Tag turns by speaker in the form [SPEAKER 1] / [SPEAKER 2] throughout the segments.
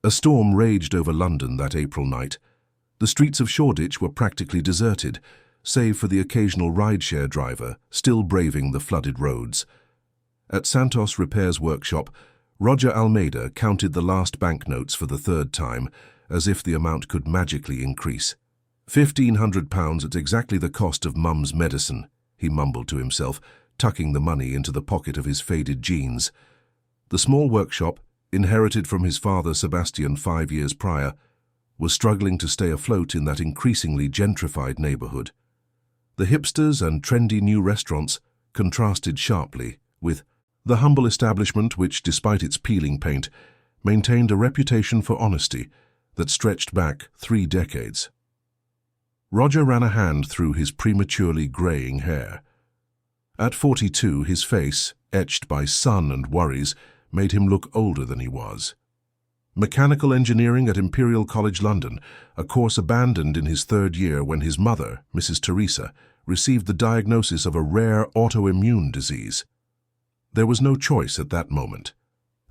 [SPEAKER 1] A storm raged over London that April night. The streets of Shoreditch were practically deserted, save for the occasional rideshare driver still braving the flooded roads. At Santos Repairs Workshop, Roger Almeida counted the last banknotes for the third time, as if the amount could magically increase. £1,500 at exactly the cost of Mum's medicine, he mumbled to himself, tucking the money into the pocket of his faded jeans. The small workshop, inherited from his father Sebastian 5 years prior, was struggling to stay afloat in that increasingly gentrified neighborhood. The hipsters and trendy new restaurants contrasted sharply with the humble establishment which, despite its peeling paint, maintained a reputation for honesty that stretched back 3 decades. Roger ran a hand through his prematurely graying hair. At 42, his face, etched by sun and worries, made him look older than he was. Mechanical engineering at Imperial College London, a course abandoned in his 3rd year when his mother, Mrs. Teresa, received the diagnosis of a rare autoimmune disease. There was no choice at that moment.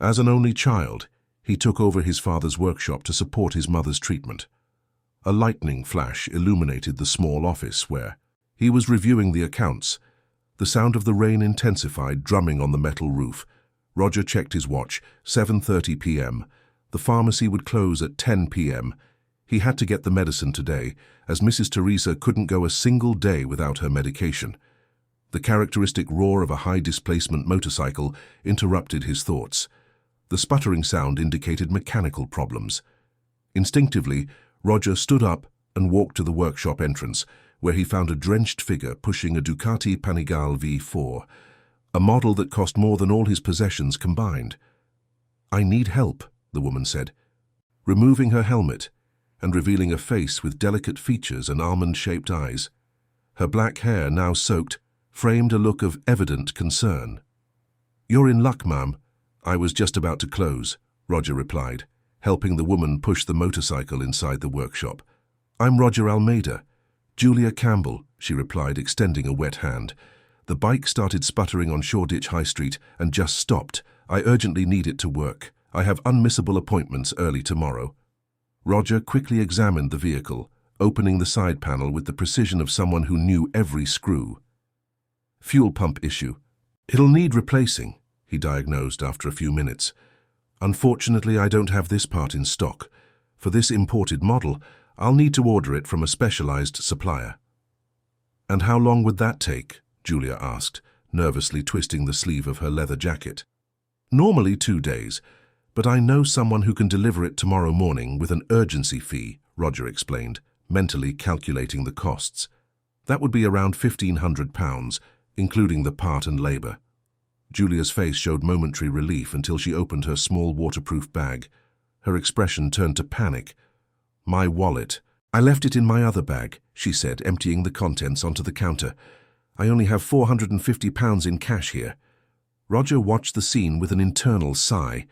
[SPEAKER 1] As an only child, he took over his father's workshop to support his mother's treatment. A lightning flash illuminated the small office where he was reviewing the accounts. The sound of the rain intensified, drumming on the metal roof. Roger checked his watch, 7:30 p.m. The pharmacy would close at 10 p.m. He had to get the medicine today, as Mrs. Teresa couldn't go a single day without her medication. The characteristic roar of a high-displacement motorcycle interrupted his thoughts. The sputtering sound indicated mechanical problems. Instinctively, Roger stood up and walked to the workshop entrance, where he found a drenched figure pushing a Ducati Panigale V4, a model that cost more than all his possessions combined. "I need help," the woman said, removing her helmet and revealing a face with delicate features and almond-shaped eyes. Her black hair, now soaked, framed a look of evident concern. "You're in luck, ma'am. I was just about to close," Roger replied, helping the woman push the motorcycle inside the workshop. "I'm Roger Almeida. Julia Campbell," she replied, extending a wet hand. "The bike started sputtering on Shoreditch High Street and just stopped. I urgently need it to work. I have unmissable appointments early tomorrow." Roger quickly examined the vehicle, opening the side panel with the precision of someone who knew every screw. "Fuel pump issue. It'll need replacing," he diagnosed after a few minutes. "Unfortunately, I don't have this part in stock. For this imported model, I'll need to order it from a specialized supplier." "And how long would that take?" Julia asked, nervously twisting the sleeve of her leather jacket. "Normally 2 days, but I know someone who can deliver it tomorrow morning with an urgency fee," Roger explained, mentally calculating the costs. "That would be around £1,500, including the part and labor." Julia's face showed momentary relief until she opened her small waterproof bag. Her expression turned to panic. "My wallet. I left it in my other bag," she said, emptying the contents onto the counter. "I only have £450 in cash here." Roger watched the scene with an internal sigh.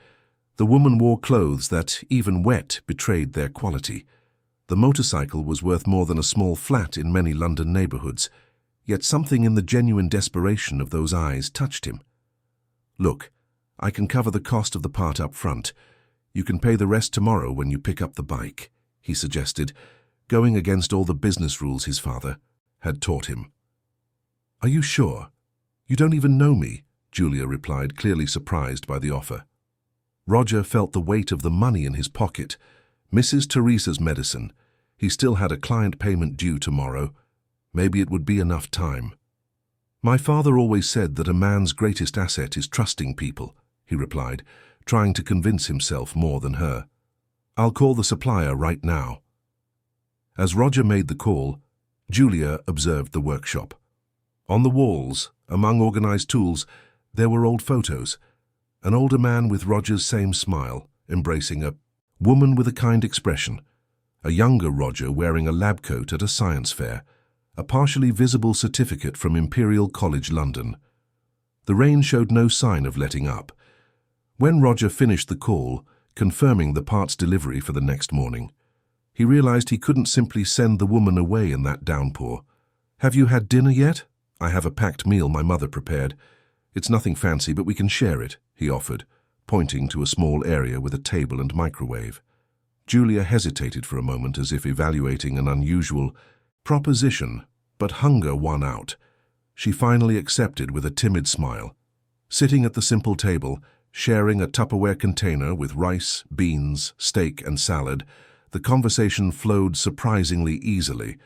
[SPEAKER 1] The woman wore clothes that, even wet, betrayed their quality. The motorcycle was worth more than a small flat in many London neighborhoods, yet something in the genuine desperation of those eyes touched him. "Look, I can cover the cost of the part up front. You can pay the rest tomorrow when you pick up the bike," he suggested, going against all the business rules his father had taught him. "Are you sure? You don't even know me," Julia replied, clearly surprised by the offer. Roger felt the weight of the money in his pocket. Mrs. Teresa's medicine. He still had a client payment due tomorrow. Maybe it would be enough time. "My father always said that a man's greatest asset is trusting people," he replied, trying to convince himself more than her. "I'll call the supplier right now." As Roger made the call, Julia observed the workshop. On the walls, among organized tools, there were old photos. An older man with Roger's same smile, embracing a woman with a kind expression. A younger Roger wearing a lab coat at a science fair. A partially visible certificate from Imperial College London. The rain showed no sign of letting up. When Roger finished the call, confirming the parts delivery for the next morning, he realized he couldn't simply send the woman away in that downpour. "Have you had dinner yet? I have a packed meal my mother prepared. It's nothing fancy, but we can share it," he offered, pointing to a small area with a table and microwave. Julia hesitated for a moment as if evaluating an unusual proposition, but hunger won out. She finally accepted with a timid smile. Sitting at the simple table, sharing a Tupperware container with rice, beans, steak, and salad, the conversation flowed surprisingly easily.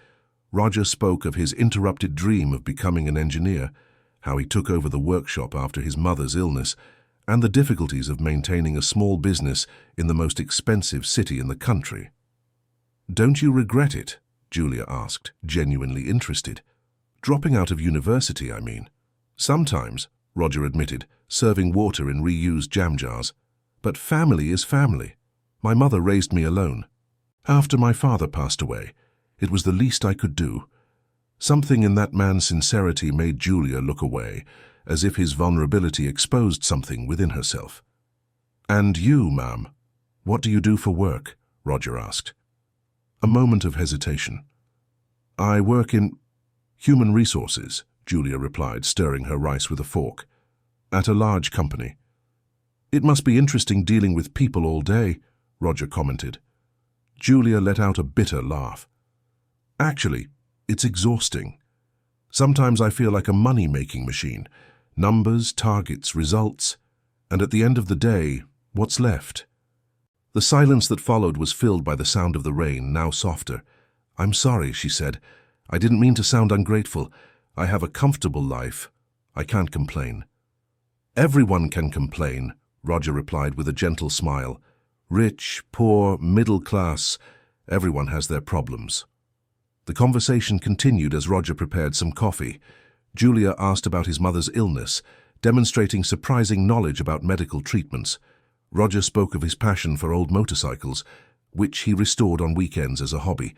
[SPEAKER 1] Roger spoke of his interrupted dream of becoming an engineer, how he took over the workshop after his mother's illness, and the difficulties of maintaining a small business in the most expensive city in the country. "Don't you regret it?" Julia asked, genuinely interested. "Dropping out of university, I mean." "Sometimes," Roger admitted, serving water in reused jam jars. "But family is family. My mother raised me alone. After my father passed away, it was the least I could do." Something in that man's sincerity made Julia look away, as if his vulnerability exposed something within herself. "And you, ma'am, what do you do for work?" Roger asked. A moment of hesitation. "I work in human resources," Julia replied, stirring her rice with a fork. "At a large company." "It must be interesting dealing with people all day," Roger commented. Julia let out a bitter laugh. "Actually, it's exhausting. Sometimes I feel like a money-making machine. Numbers, targets, results. And at the end of the day, what's left?" The silence that followed was filled by the sound of the rain, now softer. "I'm sorry," she said. "I didn't mean to sound ungrateful. I have a comfortable life. I can't complain." "Everyone can complain," Roger replied with a gentle smile. "Rich, poor, middle class, everyone has their problems." The conversation continued as Roger prepared some coffee. Julia asked about his mother's illness, demonstrating surprising knowledge about medical treatments. Roger spoke of his passion for old motorcycles, which he restored on weekends as a hobby.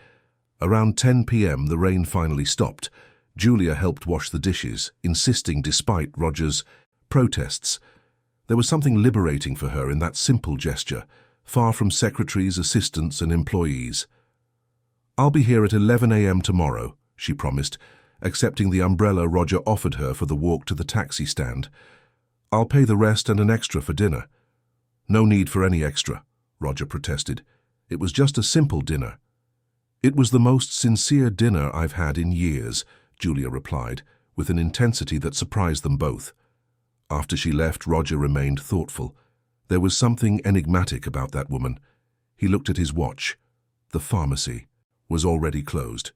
[SPEAKER 1] Around 10 p.m. the rain finally stopped. Julia helped wash the dishes, insisting despite Roger's protests. There was something liberating for her in that simple gesture, far from secretaries, assistants, and employees. "I'll be here at 11 a.m. tomorrow," she promised, accepting the umbrella Roger offered her for the walk to the taxi stand. "I'll pay the rest and an extra for dinner." "No need for any extra," Roger protested. "It was just a simple dinner." "It was the most sincere dinner I've had in years," Julia replied, with an intensity that surprised them both. After she left, Roger remained thoughtful. There was something enigmatic about that woman. He looked at his watch. The pharmacy was already closed.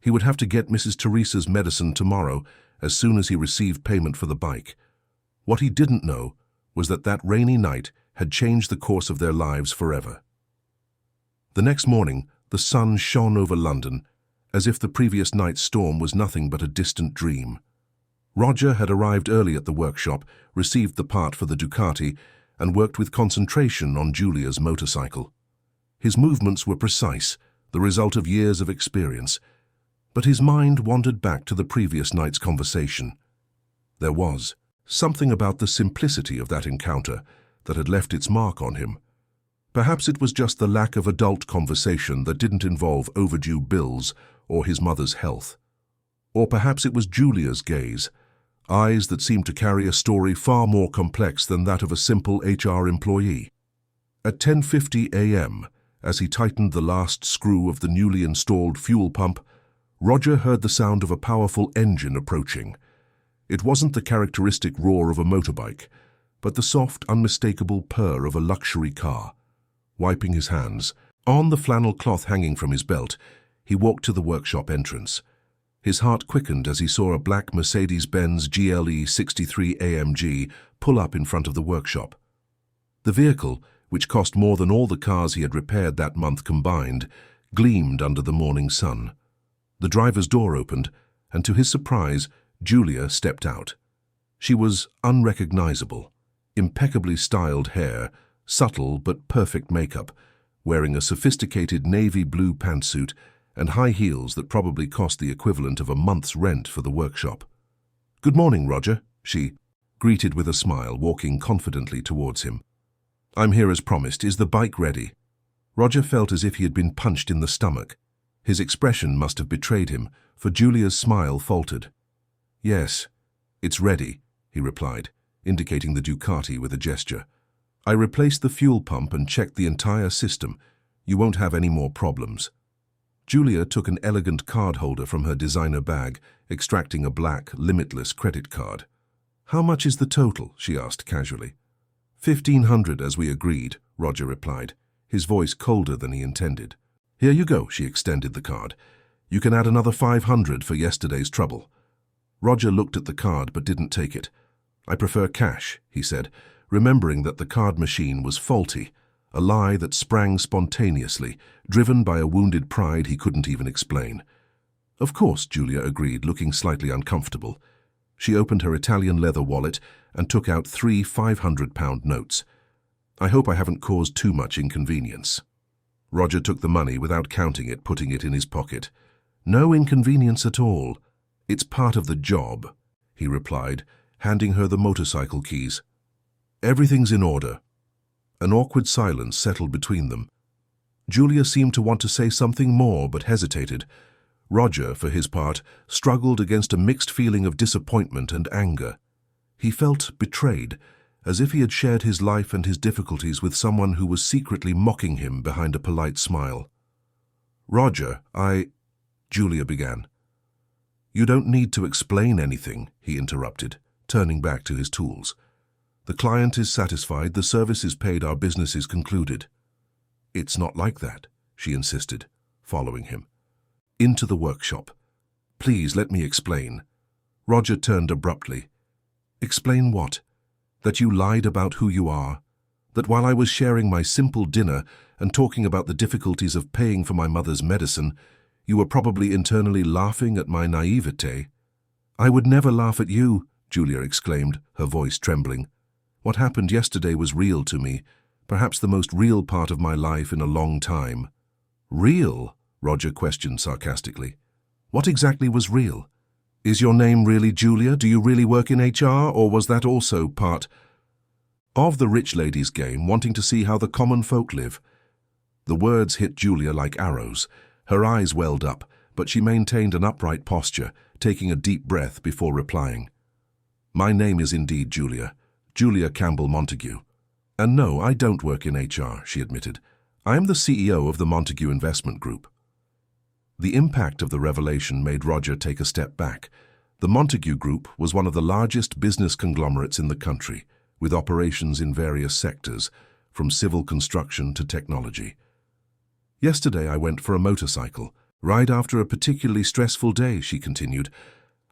[SPEAKER 1] He would have to get Mrs. Teresa's medicine tomorrow as soon as he received payment for the bike. What he didn't know was that that rainy night had changed the course of their lives forever. The next morning, the sun shone over London, as if the previous night's storm was nothing but a distant dream. Roger had arrived early at the workshop, received the part for the Ducati, and worked with concentration on Julia's motorcycle. His movements were precise, the result of years of experience, but his mind wandered back to the previous night's conversation. There was something about the simplicity of that encounter that had left its mark on him. Perhaps it was just the lack of adult conversation that didn't involve overdue bills or his mother's health. Or perhaps it was Julia's gaze, eyes that seemed to carry a story far more complex than that of a simple HR employee. At 10:50 a.m., as he tightened the last screw of the newly installed fuel pump, Roger heard the sound of a powerful engine approaching. It wasn't the characteristic roar of a motorbike, but the soft, unmistakable purr of a luxury car. Wiping his hands on the flannel cloth hanging from his belt, he walked to the workshop entrance. His heart quickened as he saw a black Mercedes-Benz GLE 63 AMG pull up in front of the workshop. The vehicle, which cost more than all the cars he had repaired that month combined, gleamed under the morning sun. The driver's door opened, and to his surprise, Julia stepped out. She was unrecognizable, impeccably styled hair, subtle but perfect makeup, wearing a sophisticated navy blue pantsuit and high heels that probably cost the equivalent of a month's rent for the workshop. "Good morning, Roger," she greeted with a smile, walking confidently towards him. "I'm here as promised. Is the bike ready?" Roger felt as if he had been punched in the stomach. His expression must have betrayed him, for Julia's smile faltered. "Yes, it's ready," he replied, indicating the Ducati with a gesture. "I replaced the fuel pump and checked the entire system. You won't have any more problems. Julia took an elegant card holder from her designer bag, extracting a black, limitless credit card. How much is the total? She asked casually. 1,500 as we agreed, Roger replied, his voice colder than he intended. Here you go, she extended the card. You can add another 500 for yesterday's trouble. Roger looked at the card but didn't take it. I prefer cash, he said, remembering that the card machine was faulty, a lie that sprang spontaneously, driven by a wounded pride he couldn't even explain. Of course, Julia agreed, looking slightly uncomfortable. She opened her Italian leather wallet and took out 3 500-pound notes. I hope I haven't caused too much inconvenience. Roger took the money without counting it, putting it in his pocket. No inconvenience at all. It's part of the job, he replied, handing her the motorcycle keys. Everything's in order. An awkward silence settled between them. Julia seemed to want to say something more but hesitated. Roger, for his part, struggled against a mixed feeling of disappointment and anger. He felt betrayed, as if he had shared his life and his difficulties with someone who was secretly mocking him behind a polite smile. Roger, Julia began. You don't need to explain anything, he interrupted, turning back to his tools. The client is satisfied, the service is paid, our business is concluded. It's not like that, she insisted, following him. Into the workshop. Please let me explain. Roger turned abruptly. Explain what? That you lied about who you are? That while I was sharing my simple dinner and talking about the difficulties of paying for my mother's medicine, you were probably internally laughing at my naivete? I would never laugh at you, Julia exclaimed, her voice trembling. What happened yesterday was real to me, perhaps the most real part of my life in a long time. Real? Roger questioned sarcastically. What exactly was real? Is your name really Julia? Do you really work in HR, or was that also part of the rich lady's game, wanting to see how the common folk live? The words hit Julia like arrows. Her eyes welled up, but she maintained an upright posture, taking a deep breath before replying. My name is indeed Julia. Julia Campbell Montague. And no, I don't work in HR, she admitted. I am the CEO of the Montague Investment Group. The impact of the revelation made Roger take a step back. The Montague Group was one of the largest business conglomerates in the country, with operations in various sectors, from civil construction to technology. Yesterday I went for a motorcycle ride after a particularly stressful day, she continued.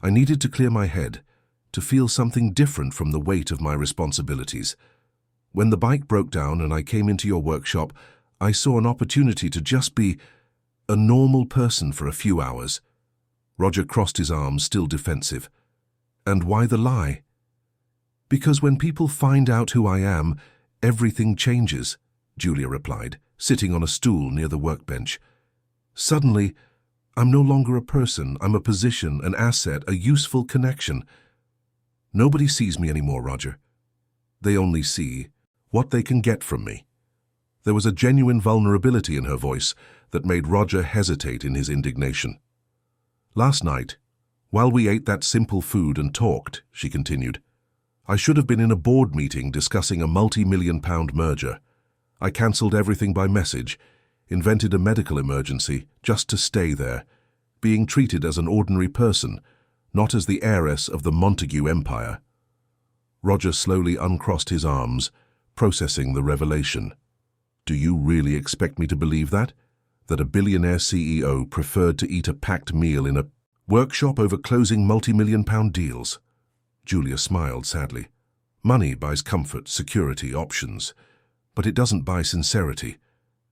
[SPEAKER 1] I needed to clear my head, to feel something different from the weight of my responsibilities. When the bike broke down and I came into your workshop, I saw an opportunity to just be a normal person for a few hours. Roger crossed his arms, still defensive. And why the lie? Because when people find out who I am, everything changes, Julia replied, sitting on a stool near the workbench. Suddenly, I'm no longer a person, I'm a position, an asset, a useful connection. Nobody sees me anymore, Roger. They only see what they can get from me. There was a genuine vulnerability in her voice that made Roger hesitate in his indignation. Last night, while we ate that simple food and talked, she continued, I should have been in a board meeting discussing a multi-million-pound merger. I cancelled everything by message, invented a medical emergency just to stay there, being treated as an ordinary person, not as the heiress of the Montague Empire. Roger slowly uncrossed his arms, processing the revelation. Do you really expect me to believe that? That a billionaire CEO preferred to eat a packed meal in a workshop over closing multi-million-pound deals? Julia smiled sadly. Money buys comfort, security, options, but it doesn't buy sincerity.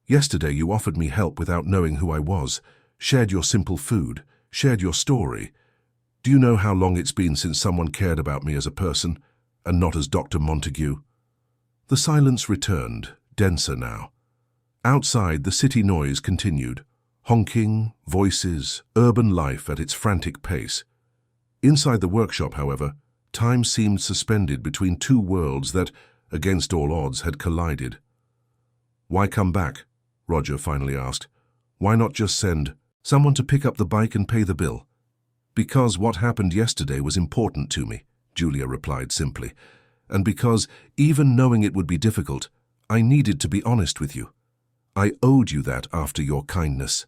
[SPEAKER 1] Yesterday you offered me help without knowing who I was, shared your simple food, shared your story. Do you know how long it's been since someone cared about me as a person, and not as Dr. Montague? The silence returned, denser now. Outside, the city noise continued. Honking, voices, urban life at its frantic pace. Inside the workshop, however, time seemed suspended between two worlds that, against all odds, had collided. Why come back? Roger finally asked. Why not just send someone to pick up the bike and pay the bill? Because what happened yesterday was important to me, Julia replied simply, and because, even knowing it would be difficult, I needed to be honest with you. I owed you that after your kindness."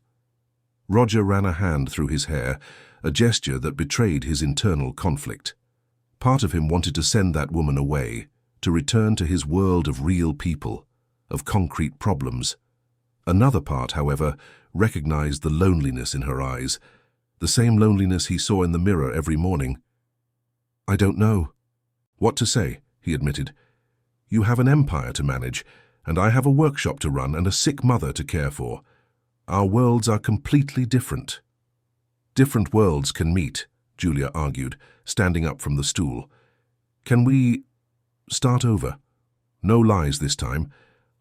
[SPEAKER 1] Roger ran a hand through his hair, a gesture that betrayed his internal conflict. Part of him wanted to send that woman away, to return to his world of real people, of concrete problems. Another part, however, recognized the loneliness in her eyes, the same loneliness he saw in the mirror every morning. "I don't know what to say," he admitted. "You have an empire to manage, and I have a workshop to run and a sick mother to care for. Our worlds are completely different." "Different worlds can meet," Julia argued, standing up from the stool. "Can we start over? No lies this time.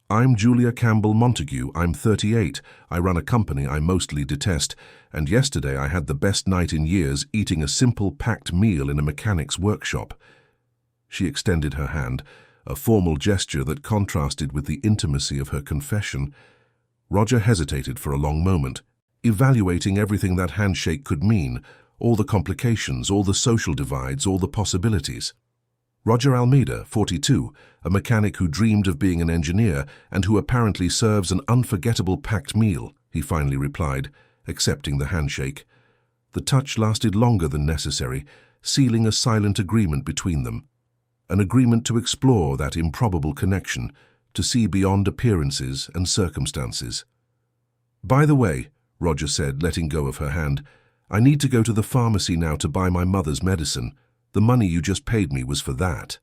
[SPEAKER 1] I'm Julia Campbell Montague. I'm 38. I run a company I mostly detest, and yesterday I had the best night in years eating a simple packed meal in a mechanic's workshop." She extended her hand, a formal gesture that contrasted with the intimacy of her confession. Roger hesitated for a long moment, evaluating everything that handshake could mean, all the complications, all the social divides, all the possibilities. Roger Almeida, 42, a mechanic who dreamed of being an engineer and who apparently serves an unforgettable packed meal, he finally replied, accepting the handshake. The touch lasted longer than necessary, sealing a silent agreement between them. An agreement to explore that improbable connection, to see beyond appearances and circumstances. "By the way," Roger said, letting go of her hand, "I need to go to the pharmacy now to buy my mother's medicine. The money you just paid me was for that."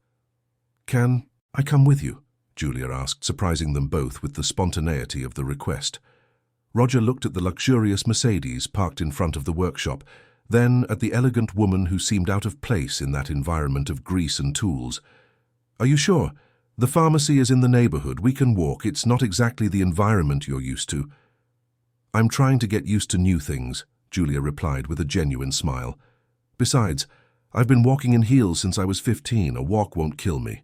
[SPEAKER 1] "Can I come with you?" Julia asked, surprising them both with the spontaneity of the request. Roger looked at the luxurious Mercedes parked in front of the workshop, then at the elegant woman who seemed out of place in that environment of grease and tools. "Are you sure? The pharmacy is in the neighborhood. We can walk. It's not exactly the environment you're used to." "I'm trying to get used to new things," Julia replied with a genuine smile. "Besides, I've been walking in heels since I was 15. A walk won't kill me."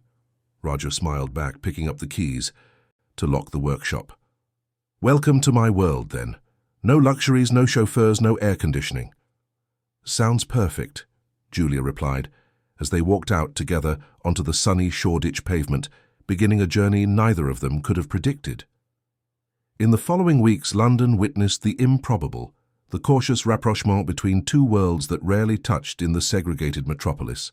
[SPEAKER 1] Roger smiled back, picking up the keys to lock the workshop. "Welcome to my world, then. No luxuries, no chauffeurs, no air conditioning." "Sounds perfect," Julia replied, as they walked out together onto the sunny Shoreditch pavement, beginning a journey neither of them could have predicted. In the following weeks, London witnessed the improbable, the cautious rapprochement between two worlds that rarely touched in the segregated metropolis.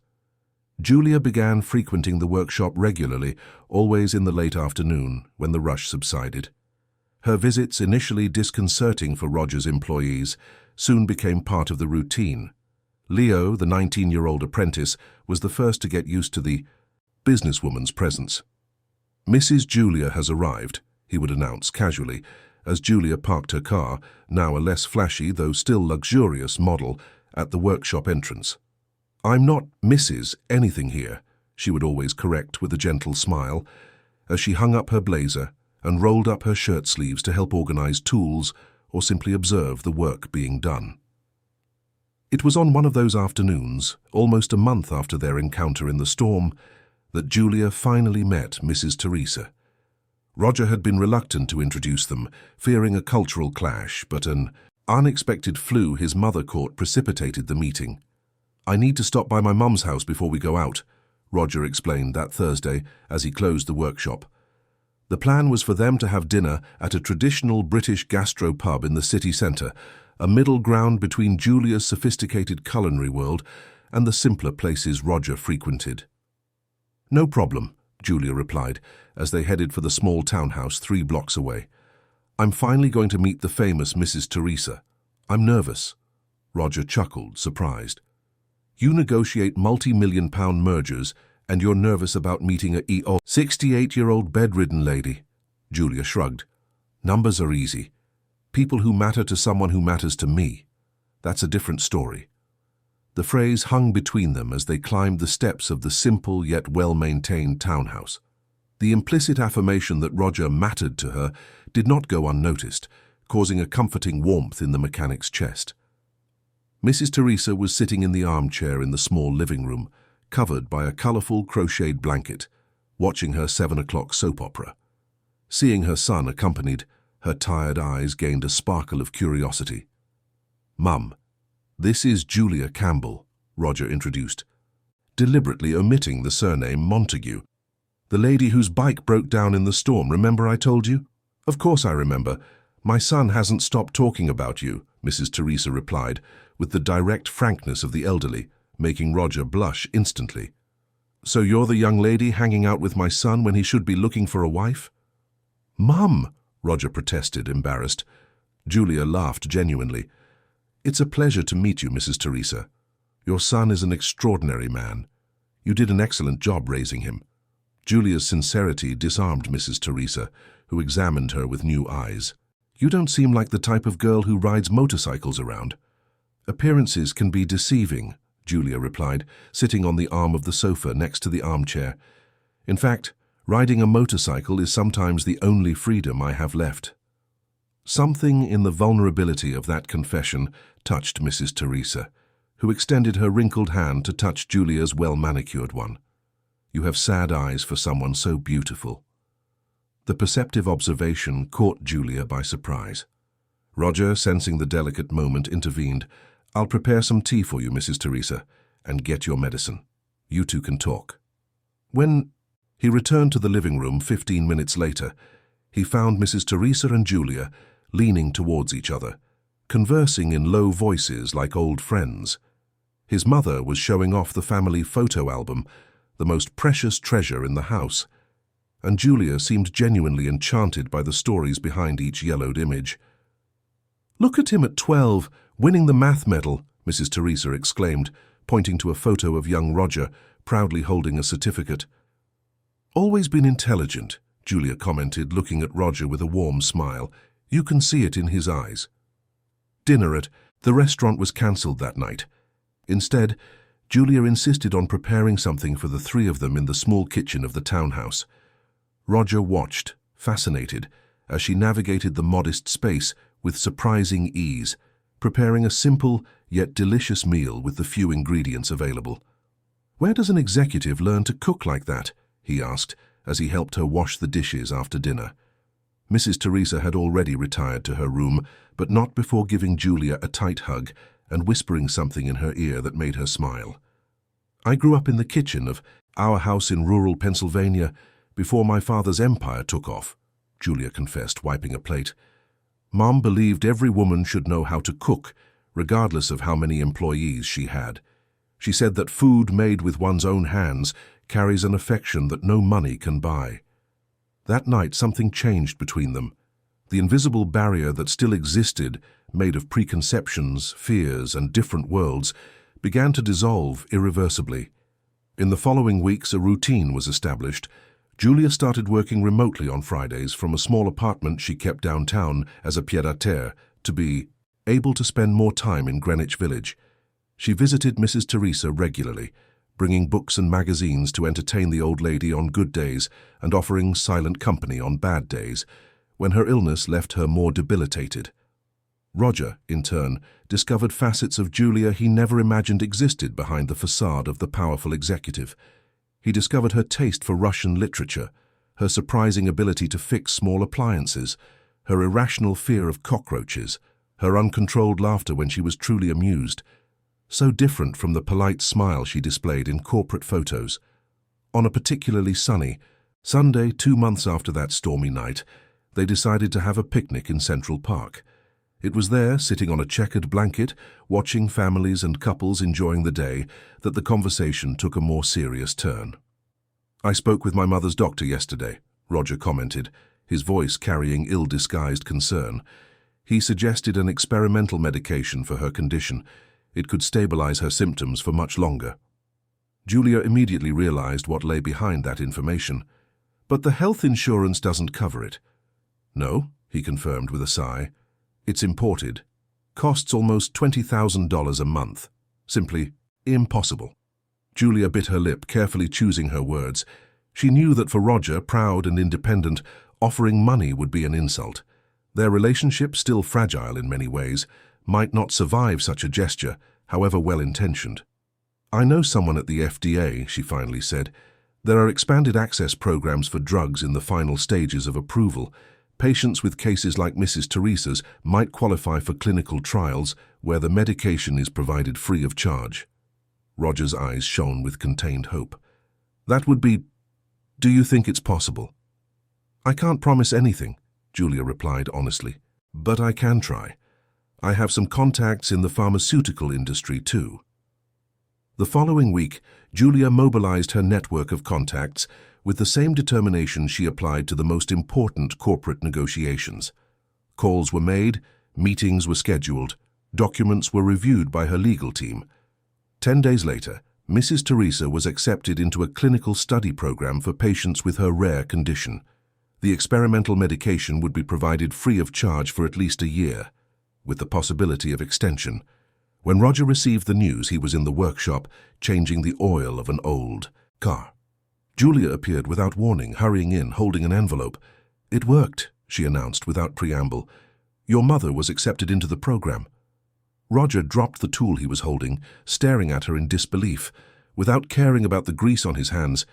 [SPEAKER 1] Julia began frequenting the workshop regularly, always in the late afternoon, when the rush subsided. Her visits, initially disconcerting for Roger's employees, soon became part of the routine. Leo, the 19-year-old apprentice, was the first to get used to the businesswoman's presence. "Mrs. Julia has arrived," he would announce casually, as Julia parked her car, now a less flashy though still luxurious model, at the workshop entrance. "I'm not Mrs. anything here," she would always correct with a gentle smile, as she hung up her blazer and rolled up her shirt sleeves to help organize tools or simply observe the work being done. It was on one of those afternoons, almost a month after their encounter in the storm, that Julia finally met Mrs. Teresa. Roger had been reluctant to introduce them, fearing a cultural clash, but an unexpected flu his mother caught precipitated the meeting. "I need to stop by my mum's house before we go out," Roger explained that Thursday as he closed the workshop. The plan was for them to have dinner at a traditional British gastropub in the city centre, a middle ground between Julia's sophisticated culinary world and the simpler places Roger frequented. "No problem," Julia replied, as they headed for the small townhouse 3 blocks away. "I'm finally going to meet the famous Mrs. Teresa. I'm nervous." Roger chuckled, surprised. "You negotiate multi-million-pound mergers, and you're nervous about meeting a 68-year-old bedridden lady?" Julia shrugged. "Numbers are easy. People who matter to someone who matters to me. That's a different story." The phrase hung between them as they climbed the steps of the simple yet well-maintained townhouse. The implicit affirmation that Roger mattered to her did not go unnoticed, causing a comforting warmth in the mechanic's chest. Mrs. Teresa was sitting in the armchair in the small living room, covered by a colourful crocheted blanket, watching her 7 o'clock soap opera. Seeing her son accompanied, her tired eyes gained a sparkle of curiosity. "Mum, this is Julia Campbell," Roger introduced, deliberately omitting the surname Montague. "The lady whose bike broke down in the storm, remember I told you?" "Of course I remember. My son hasn't stopped talking about you," Mrs. Teresa replied, with the direct frankness of the elderly, making Roger blush instantly. "So you're the young lady hanging out with my son when he should be looking for a wife?" "Mum," Roger protested, embarrassed. Julia laughed genuinely. "It's a pleasure to meet you, Mrs. Teresa. Your son is an extraordinary man. You did an excellent job raising him." Julia's sincerity disarmed Mrs. Teresa, who examined her with new eyes. "You don't seem like the type of girl who rides motorcycles around." "Appearances can be deceiving," Julia replied, sitting on the arm of the sofa next to the armchair. "In fact, riding a motorcycle is sometimes the only freedom I have left." Something in the vulnerability of that confession touched Mrs. Teresa, who extended her wrinkled hand to touch Julia's well-manicured one. "You have sad eyes for someone so beautiful." The perceptive observation caught Julia by surprise. Roger, sensing the delicate moment, intervened. "I'll prepare some tea for you, Mrs. Teresa, and get your medicine. You two can talk." When he returned to the living room 15 minutes later, he found Mrs. Teresa and Julia leaning towards each other, conversing in low voices like old friends. His mother was showing off the family photo album, the most precious treasure in the house, and Julia seemed genuinely enchanted by the stories behind each yellowed image. "Look at him at 12, winning the math medal," Mrs. Teresa exclaimed, pointing to a photo of young Roger, proudly holding a certificate. "Always been intelligent," Julia commented, looking at Roger with a warm smile. "You can see it in his eyes." Dinner at the restaurant was cancelled that night. Instead, Julia insisted on preparing something for the three of them in the small kitchen of the townhouse. Roger watched, fascinated, as she navigated the modest space with surprising ease, preparing a simple yet delicious meal with the few ingredients available. "Where does an executive learn to cook like that?" he asked, as he helped her wash the dishes after dinner. Mrs. Teresa had already retired to her room, but not before giving Julia a tight hug and whispering something in her ear that made her smile. "I grew up in the kitchen of our house in rural Pennsylvania before my father's empire took off," Julia confessed, wiping a plate. "Mom believed every woman should know how to cook, regardless of how many employees she had. She said that food made with one's own hands carries an affection that no money can buy." That night something changed between them. The invisible barrier that still existed, made of preconceptions, fears, and different worlds, began to dissolve irreversibly. In the following weeks, a routine was established. Julia started working remotely on Fridays from a small apartment she kept downtown as a pied-à-terre to be able to spend more time in Greenwich Village. She visited Mrs. Teresa regularly, bringing books and magazines to entertain the old lady on good days and offering silent company on bad days, when her illness left her more debilitated. Roger, in turn, discovered facets of Julia he never imagined existed behind the facade of the powerful executive. He discovered her taste for Russian literature, her surprising ability to fix small appliances, her irrational fear of cockroaches, her uncontrolled laughter when she was truly amused. So different from the polite smile she displayed in corporate photos. On a particularly sunny Sunday, 2 months after that stormy night, they decided to have a picnic in Central Park. It was there, sitting on a checkered blanket, watching families and couples enjoying the day, that the conversation took a more serious turn. "I spoke with my mother's doctor yesterday," Roger commented, his voice carrying ill-disguised concern. "He suggested an experimental medication for her condition. It could stabilize her symptoms for much longer." Julia immediately realized what lay behind that information. "But the health insurance doesn't cover it." "No," he confirmed with a sigh. "It's imported. Costs almost $20,000 a month. Simply impossible." Julia bit her lip, carefully choosing her words. She knew that for Roger, proud and independent, offering money would be an insult. Their relationship, still fragile in many ways, might not survive such a gesture, however well-intentioned. "I know someone at the FDA," she finally said. "There are expanded access programs for drugs in the final stages of approval. Patients with cases like Mrs. Teresa's might qualify for clinical trials where the medication is provided free of charge." Roger's eyes shone with contained hope. "That would be... Do you think it's possible?" "I can't promise anything," Julia replied honestly. But I can try. I have some contacts in the pharmaceutical industry too. The following week, Julia mobilized her network of contacts with the same determination she applied to the most important corporate negotiations. Calls were made, meetings were scheduled, documents were reviewed by her legal team. 10 days later, Mrs. Teresa was accepted into a clinical study program for patients with her rare condition. The experimental medication would be provided free of charge for at least a year, with the possibility of extension. When Roger received the news, he was in the workshop, changing the oil of an old car. Julia appeared without warning, hurrying in, holding an envelope. "It worked," she announced without preamble. "Your mother was accepted into the program." Roger dropped the tool he was holding, staring at her in disbelief. Without caring about the grease on his hands,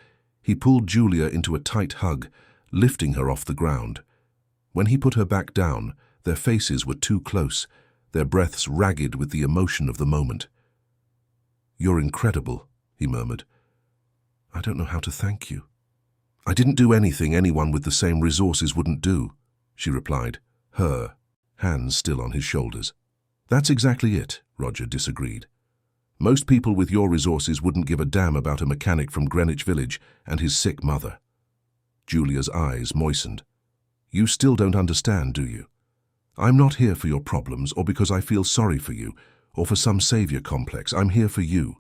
[SPEAKER 1] he pulled Julia into a tight hug, lifting her off the ground. When he put her back down, their faces were too close, their breaths ragged with the emotion of the moment. "You're incredible," he murmured. "I don't know how to thank you." "I didn't do anything anyone with the same resources wouldn't do," she replied, her hands still on his shoulders. "That's exactly it," Roger disagreed. "Most people with your resources wouldn't give a damn about a mechanic from Greenwich Village and his sick mother." Julia's eyes moistened. "You still don't understand, do you? I'm not here for your problems or because I feel sorry for you or for some savior complex. I'm here for you.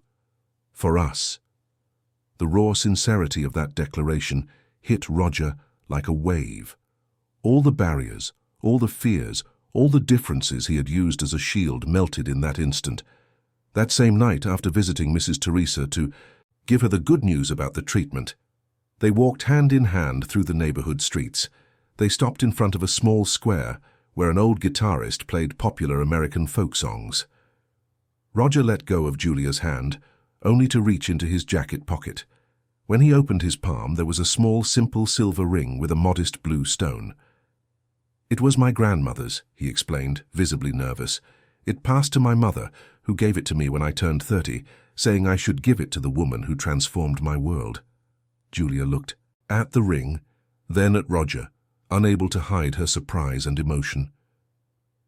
[SPEAKER 1] For us." The raw sincerity of that declaration hit Roger like a wave. All the barriers, all the fears, all the differences he had used as a shield melted in that instant. That same night, after visiting Mrs. Teresa to give her the good news about the treatment, they walked hand in hand through the neighborhood streets. They stopped in front of a small square where an old guitarist played popular American folk songs. Roger let go of Julia's hand, only to reach into his jacket pocket. When he opened his palm, there was a small, simple silver ring with a modest blue stone. "It was my grandmother's," he explained, visibly nervous. "It passed to my mother, who gave it to me when I turned 30, saying I should give it to the woman who transformed my world." Julia looked at the ring, then at Roger, unable to hide her surprise and emotion.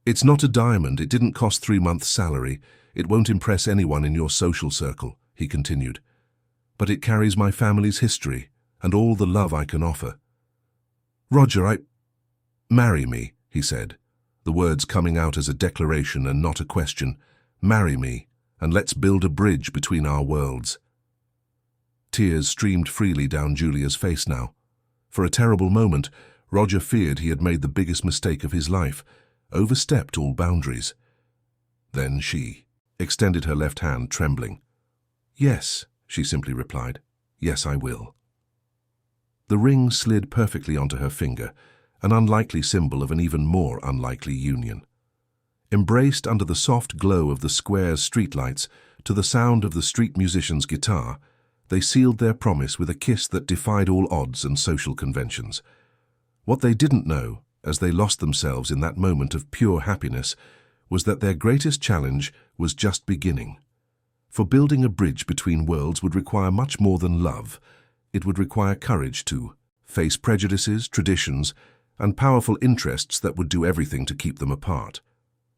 [SPEAKER 1] "It's not a diamond. It didn't cost 3 months' salary. It won't impress anyone in your social circle," he continued. "But it carries my family's history and all the love I can offer." "Roger, marry me," he said, the words coming out as a declaration and not a question. "Marry me, and let's build a bridge between our worlds." Tears streamed freely down Julia's face now. For a terrible moment, Roger feared he had made the biggest mistake of his life, overstepped all boundaries. Then she extended her left hand, trembling. "Yes," she simply replied. "Yes, I will." The ring slid perfectly onto her finger, an unlikely symbol of an even more unlikely union. Embraced under the soft glow of the square's streetlights, to the sound of the street musician's guitar, they sealed their promise with a kiss that defied all odds and social conventions. What they didn't know, as they lost themselves in that moment of pure happiness, was that their greatest challenge was just beginning. For building a bridge between worlds would require much more than love. It would require courage to face prejudices, traditions, and powerful interests that would do everything to keep them apart.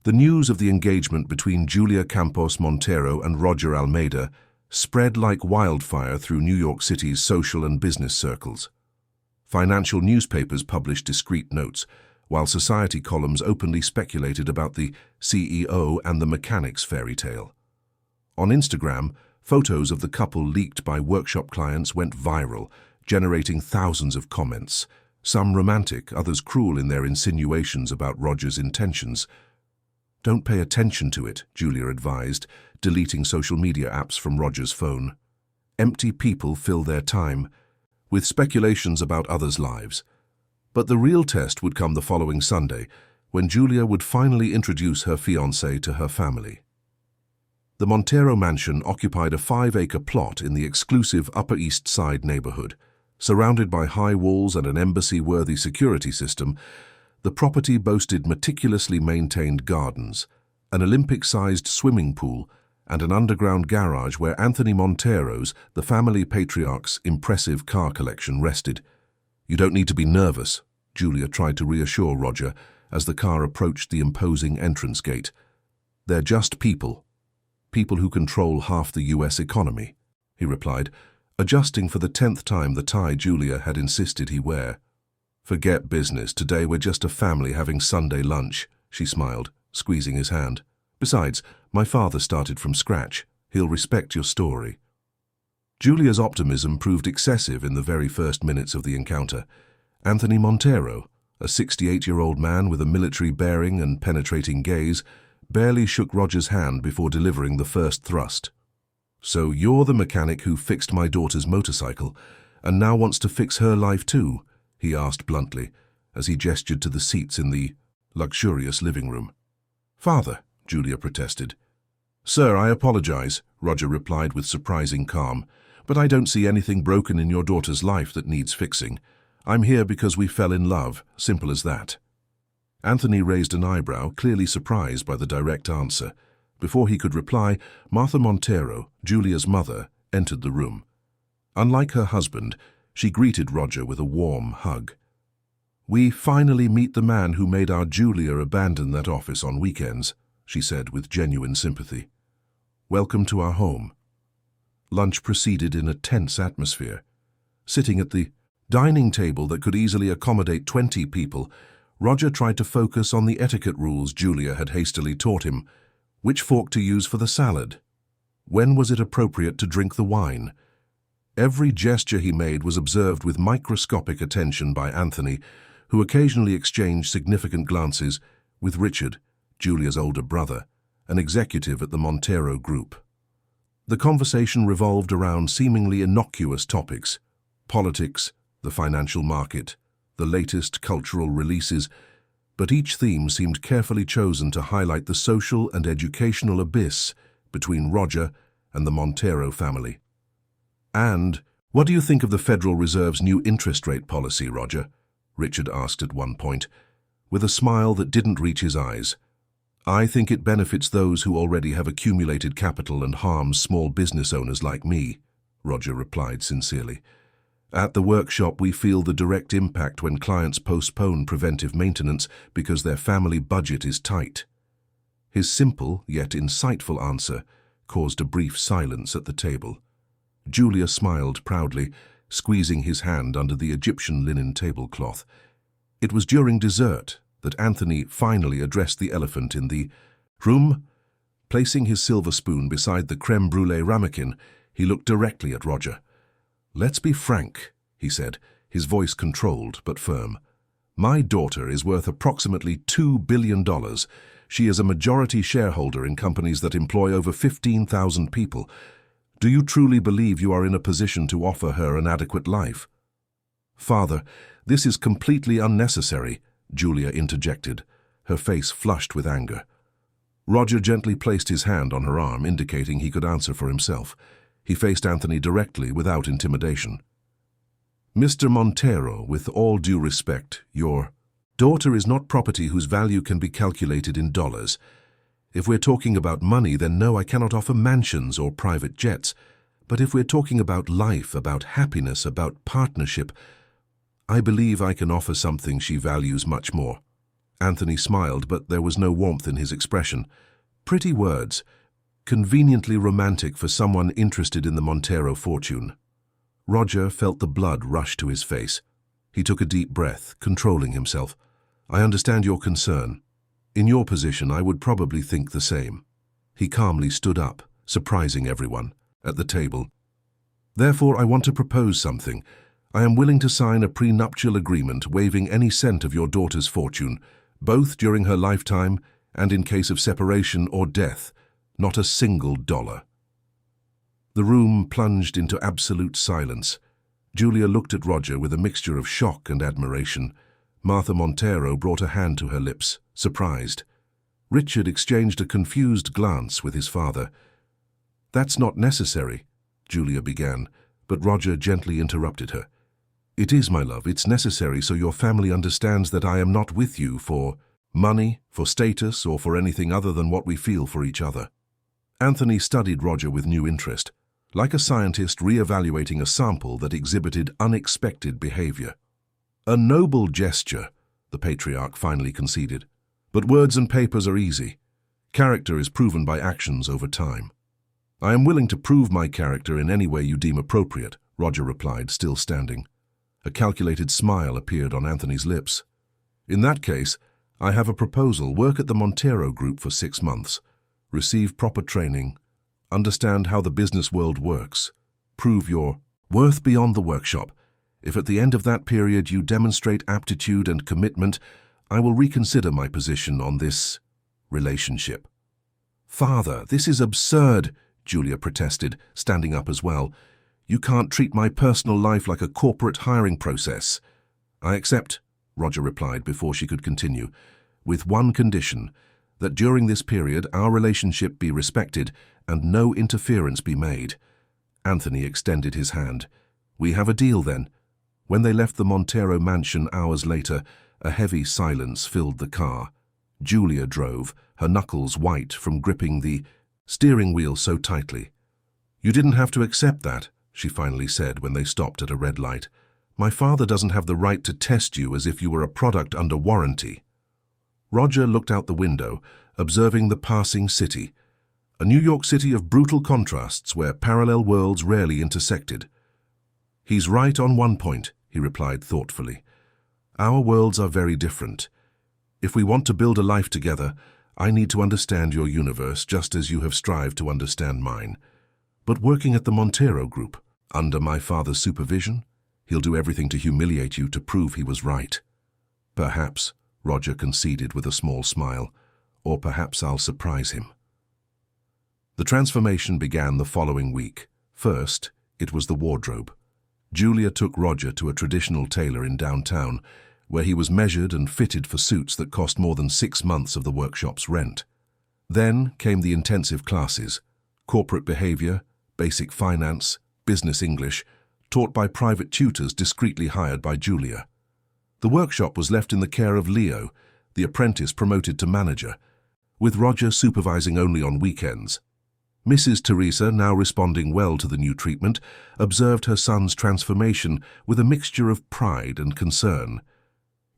[SPEAKER 1] The news of the engagement between Julia Campos Montero and Roger Almeida spread like wildfire through New York City's social and business circles. Financial newspapers published discreet notes, while society columns openly speculated about the CEO and the mechanic's fairy tale. On Instagram, photos of the couple leaked by workshop clients went viral, generating thousands of comments, some romantic, others cruel in their insinuations about Roger's intentions. "Don't pay attention to it," Julia advised, deleting social media apps from Roger's phone. Empty people fill their time with speculations about others' lives. But the real test would come the following Sunday, when Julia would finally introduce her fiancé to her family. The Montero mansion occupied a 5-acre plot in the exclusive Upper East Side neighborhood. Surrounded by high walls and an embassy-worthy security system, the property boasted meticulously maintained gardens, an Olympic-sized swimming pool, and an underground garage where Anthony Montero's, the family patriarch's, impressive car collection rested. "You don't need to be nervous," Julia tried to reassure Roger as the car approached the imposing entrance gate. "They're just people. People who control half the US economy," he replied, adjusting for the 10th time the tie Julia had insisted he wear. "Forget business. Today we're just a family having Sunday lunch," she smiled, squeezing his hand. "Besides, my father started from scratch. He'll respect your story." Julia's optimism proved excessive in the very first minutes of the encounter. Anthony Montero, a 68-year-old man with a military bearing and penetrating gaze, barely shook Roger's hand before delivering the first thrust. "So you're the mechanic who fixed my daughter's motorcycle, and now wants to fix her life too?" he asked bluntly, as he gestured to the seats in the luxurious living room. "Father," Julia protested. "Sir, I apologize," Roger replied with surprising calm, "but I don't see anything broken in your daughter's life that needs fixing. I'm here because we fell in love, simple as that." Anthony raised an eyebrow, clearly surprised by the direct answer. Before he could reply, Martha Montero, Julia's mother, entered the room. Unlike her husband, she greeted Roger with a warm hug. "We finally meet the man who made our Julia abandon that office on weekends," she said with genuine sympathy. "Welcome to our home." Lunch proceeded in a tense atmosphere. Sitting at the dining table that could easily accommodate 20 people, Roger tried to focus on the etiquette rules Julia had hastily taught him. Which fork to use for the salad? When was it appropriate to drink the wine? Every gesture he made was observed with microscopic attention by Anthony, who occasionally exchanged significant glances with Richard, Julia's older brother, an executive at the Montero Group. The conversation revolved around seemingly innocuous topics: politics, the financial market, the latest cultural releases, but each theme seemed carefully chosen to highlight the social and educational abyss between Roger and the Montero family. "And what do you think of the Federal Reserve's new interest rate policy, Roger?" Richard asked at one point, with a smile that didn't reach his eyes. "I think it benefits those who already have accumulated capital and harms small business owners like me," Roger replied sincerely. "At the workshop, we feel the direct impact when clients postpone preventive maintenance because their family budget is tight." His simple yet insightful answer caused a brief silence at the table. Julia smiled proudly, squeezing his hand under the Egyptian linen tablecloth. It was during dessert that Anthony finally addressed the elephant in the room. Placing his silver spoon beside the crème brûlée ramekin, he looked directly at Roger. "Let's be frank," he said, his voice controlled but firm. "My daughter is worth approximately $2 billion. She is a majority shareholder in companies that employ over 15,000 people. Do you truly believe you are in a position to offer her an adequate life?" "Father, this is completely unnecessary," Julia interjected, her face flushed with anger. Roger gently placed his hand on her arm, indicating he could answer for himself. He faced Anthony directly, without intimidation. "Mr. Montero, with all due respect, your daughter is not property whose value can be calculated in dollars. If we're talking about money, then no, I cannot offer mansions or private jets. But if we're talking about life, about happiness, about partnership, I believe I can offer something she values much more." Anthony smiled, but there was no warmth in his expression. Pretty words, conveniently romantic for someone interested in the Montero fortune. Roger felt the blood rush to his face. He took a deep breath, controlling himself. "I understand your concern. In your position, I would probably think the same." He calmly stood up, surprising everyone at the table. "Therefore, I want to propose something. I am willing to sign a prenuptial agreement waiving any cent of your daughter's fortune, both during her lifetime and in case of separation or death. Not a single dollar." The room plunged into absolute silence. Julia looked at Roger with a mixture of shock and admiration. Martha Montero brought a hand to her lips, surprised. Richard exchanged a confused glance with his father. "That's not necessary," Julia began, but Roger gently interrupted her. "It is, my love, it's necessary so your family understands that I am not with you for money, for status, or for anything other than what we feel for each other." Anthony studied Roger with new interest, like a scientist re-evaluating a sample that exhibited unexpected behavior. A noble gesture, the patriarch finally conceded. But words and papers are easy. Character is proven by actions over time. I am willing to prove my character in any way you deem appropriate, Roger replied, still standing. A calculated smile appeared on Anthony's lips. In that case, I have a proposal. Work at the Montero Group for 6 months. Receive proper training. Understand how the business world works. Prove your worth beyond the workshop. If at the end of that period you demonstrate aptitude and commitment, I will reconsider my position on this relationship. Father, this is absurd, Julia protested, standing up as well. You can't treat my personal life like a corporate hiring process. I accept, Roger replied before she could continue, with one condition, that during this period our relationship be respected and no interference be made. Anthony extended his hand. We have a deal then. When they left the Montero mansion hours later, a heavy silence filled the car. Julia drove, her knuckles white from gripping the steering wheel so tightly. You didn't have to accept that, she finally said when they stopped at a red light. My father doesn't have the right to test you as if you were a product under warranty. Roger looked out the window, observing the passing city. A New York City of brutal contrasts where parallel worlds rarely intersected. He's right on one point, he replied thoughtfully. Our worlds are very different. If we want to build a life together, I need to understand your universe just as you have strived to understand mine. But working at the Montero Group, under my father's supervision, he'll do everything to humiliate you to prove he was right. Perhaps, Roger conceded with a small smile, or perhaps I'll surprise him. The transformation began the following week. First, it was the wardrobe. Julia took Roger to a traditional tailor in downtown, where he was measured and fitted for suits that cost more than 6 months of the workshop's rent. Then came the intensive classes, corporate behavior, basic finance, business English, taught by private tutors discreetly hired by Julia. The workshop was left in the care of Leo, the apprentice promoted to manager, with Roger supervising only on weekends. Mrs. Teresa, now responding well to the new treatment, observed her son's transformation with a mixture of pride and concern.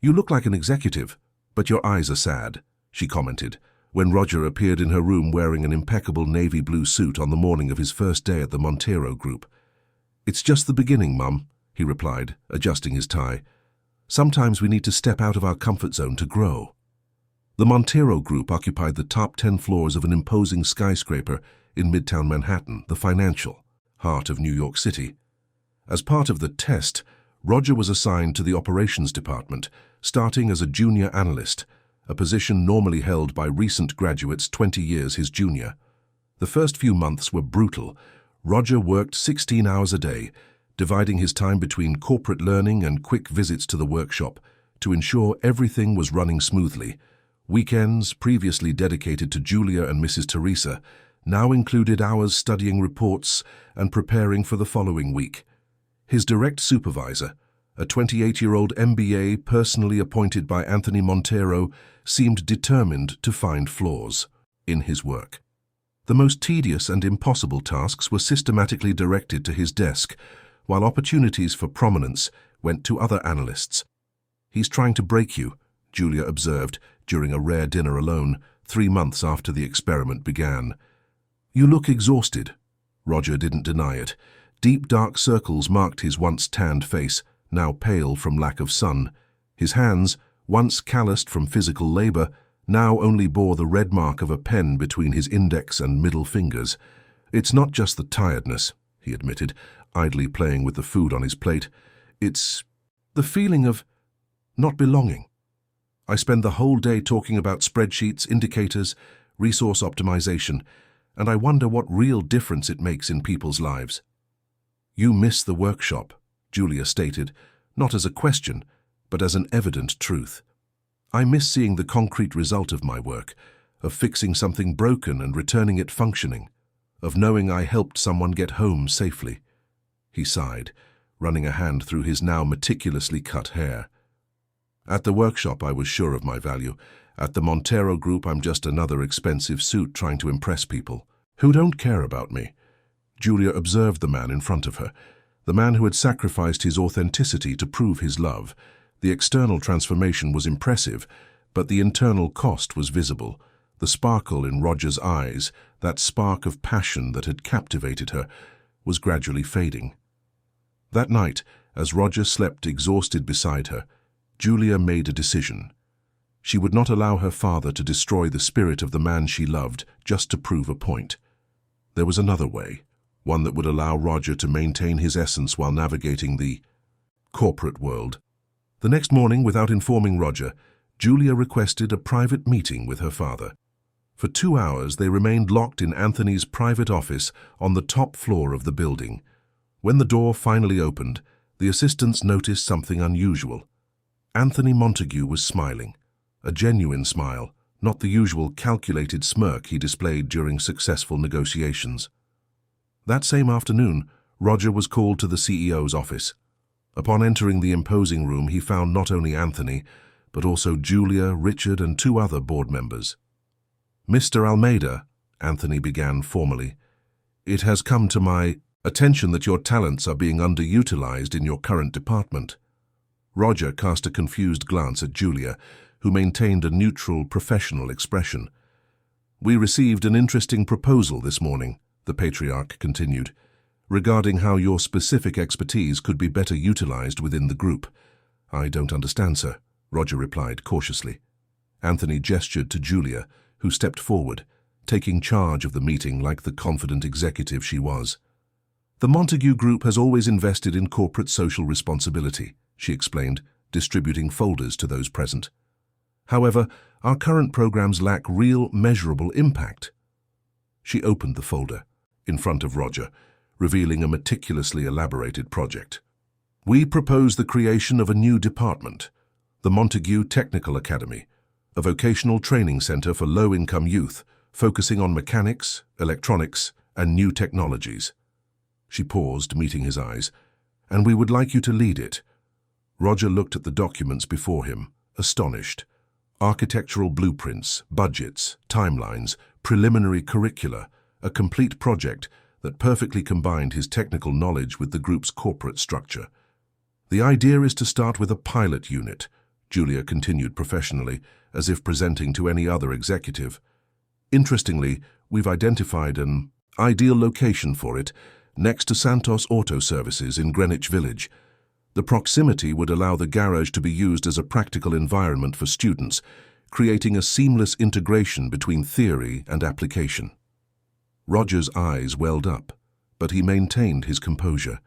[SPEAKER 1] You look like an executive, but your eyes are sad, she commented, when Roger appeared in her room wearing an impeccable navy blue suit on the morning of his first day at the Montero Group. It's just the beginning, Mum, he replied, adjusting his tie. Sometimes we need to step out of our comfort zone to grow. The Montero Group occupied the top 10 floors of an imposing skyscraper in Midtown Manhattan, the financial heart of New York City. As part of the test, Roger was assigned to the operations department, starting as a junior analyst, a position normally held by recent graduates 20 years his junior. The first few months were brutal. Roger worked 16 hours a day, dividing his time between corporate learning and quick visits to the workshop to ensure everything was running smoothly. Weekends, previously dedicated to Julia and Mrs. Teresa, now included hours studying reports and preparing for the following week. His direct supervisor, a 28-year-old MBA personally appointed by Anthony Montero, seemed determined to find flaws in his work. The most tedious and impossible tasks were systematically directed to his desk, while opportunities for prominence went to other analysts. He's trying to break you, Julia observed during a rare dinner alone, 3 months after the experiment began. You look exhausted. Roger didn't deny it. Deep dark circles marked his once tanned face, now pale from lack of sun. His hands, once calloused from physical labor, now only bore the red mark of a pen between his index and middle fingers. It's not just the tiredness, he admitted, idly playing with the food on his plate. It's the feeling of not belonging. I spend the whole day talking about spreadsheets, indicators, resource optimization, and I wonder what real difference it makes in people's lives. You miss the workshop, Julia stated, not as a question, but as an evident truth. I miss seeing the concrete result of my work, of fixing something broken and returning it functioning, of knowing I helped someone get home safely. He sighed, running a hand through his now meticulously cut hair. At the workshop I was sure of my value. At the Montero Group I'm just another expensive suit trying to impress people who don't care about me. Julia observed the man in front of her, the man who had sacrificed his authenticity to prove his love, The external transformation was impressive, but the internal cost was visible. The sparkle in Roger's eyes, that spark of passion that had captivated her, was gradually fading. That night, as Roger slept exhausted beside her, Julia made a decision. She would not allow her father to destroy the spirit of the man she loved just to prove a point. There was another way, one that would allow Roger to maintain his essence while navigating the corporate world. The next morning, without informing Roger, Julia requested a private meeting with her father. For 2 hours, they remained locked in Anthony's private office on the top floor of the building. When the door finally opened, the assistants noticed something unusual. Anthony Montague was smiling, a genuine smile, not the usual calculated smirk he displayed during successful negotiations. That same afternoon, Roger was called to the CEO's office. Upon entering the imposing room, he found not only Anthony, but also Julia, Richard, and 2 other board members. "Mr. Almeida," Anthony began formally, "it has come to my attention that your talents are being underutilized in your current department." Roger cast a confused glance at Julia, who maintained a neutral, professional expression. "We received an interesting proposal this morning," the patriarch continued, "regarding how your specific expertise could be better utilized within the group." "I don't understand, sir," Roger replied cautiously. Anthony gestured to Julia, who stepped forward, taking charge of the meeting like the confident executive she was. "The Montague Group has always invested in corporate social responsibility," she explained, distributing folders to those present. "However, our current programs lack real, measurable impact." She opened the folder in front of Roger, revealing a meticulously elaborated project. "We propose the creation of a new department, the Montague Technical Academy, a vocational training center for low-income youth, focusing on mechanics, electronics, and new technologies." She paused, meeting his eyes. "And we would like you to lead it." Roger looked at the documents before him, astonished. Architectural blueprints, budgets, timelines, preliminary curricula, a complete project that perfectly combined his technical knowledge with the group's corporate structure. "The idea is to start with a pilot unit," Julia continued professionally, as if presenting to any other executive. "Interestingly, we've identified an ideal location for it, next to Santos Auto Services in Greenwich Village. The proximity would allow the garage to be used as a practical environment for students, creating a seamless integration between theory and application." Roger's eyes welled up, but he maintained his composure.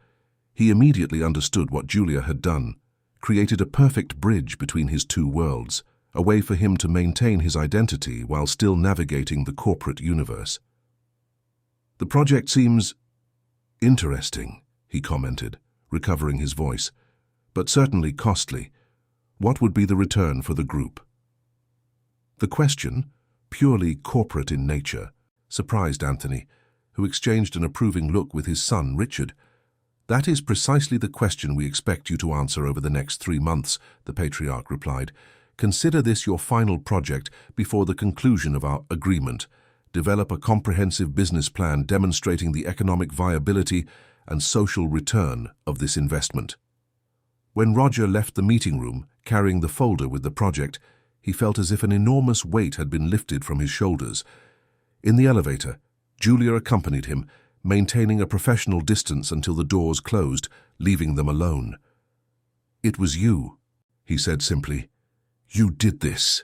[SPEAKER 1] He immediately understood what Julia had done, created a perfect bridge between his 2 worlds, a way for him to maintain his identity while still navigating the corporate universe. "The project seems interesting," he commented, recovering his voice, "but certainly costly. What would be the return for the group?" The question, purely corporate in nature, surprised Anthony, who exchanged an approving look with his son, Richard. "That is precisely the question we expect you to answer over the next 3 months," the patriarch replied. "Consider this your final project before the conclusion of our agreement. Develop a comprehensive business plan demonstrating the economic viability and social return of this investment." When Roger left the meeting room, carrying the folder with the project, he felt as if an enormous weight had been lifted from his shoulders. In the elevator, Julia accompanied him, maintaining a professional distance until the doors closed, leaving them alone. "It was you," he said simply. "You did this."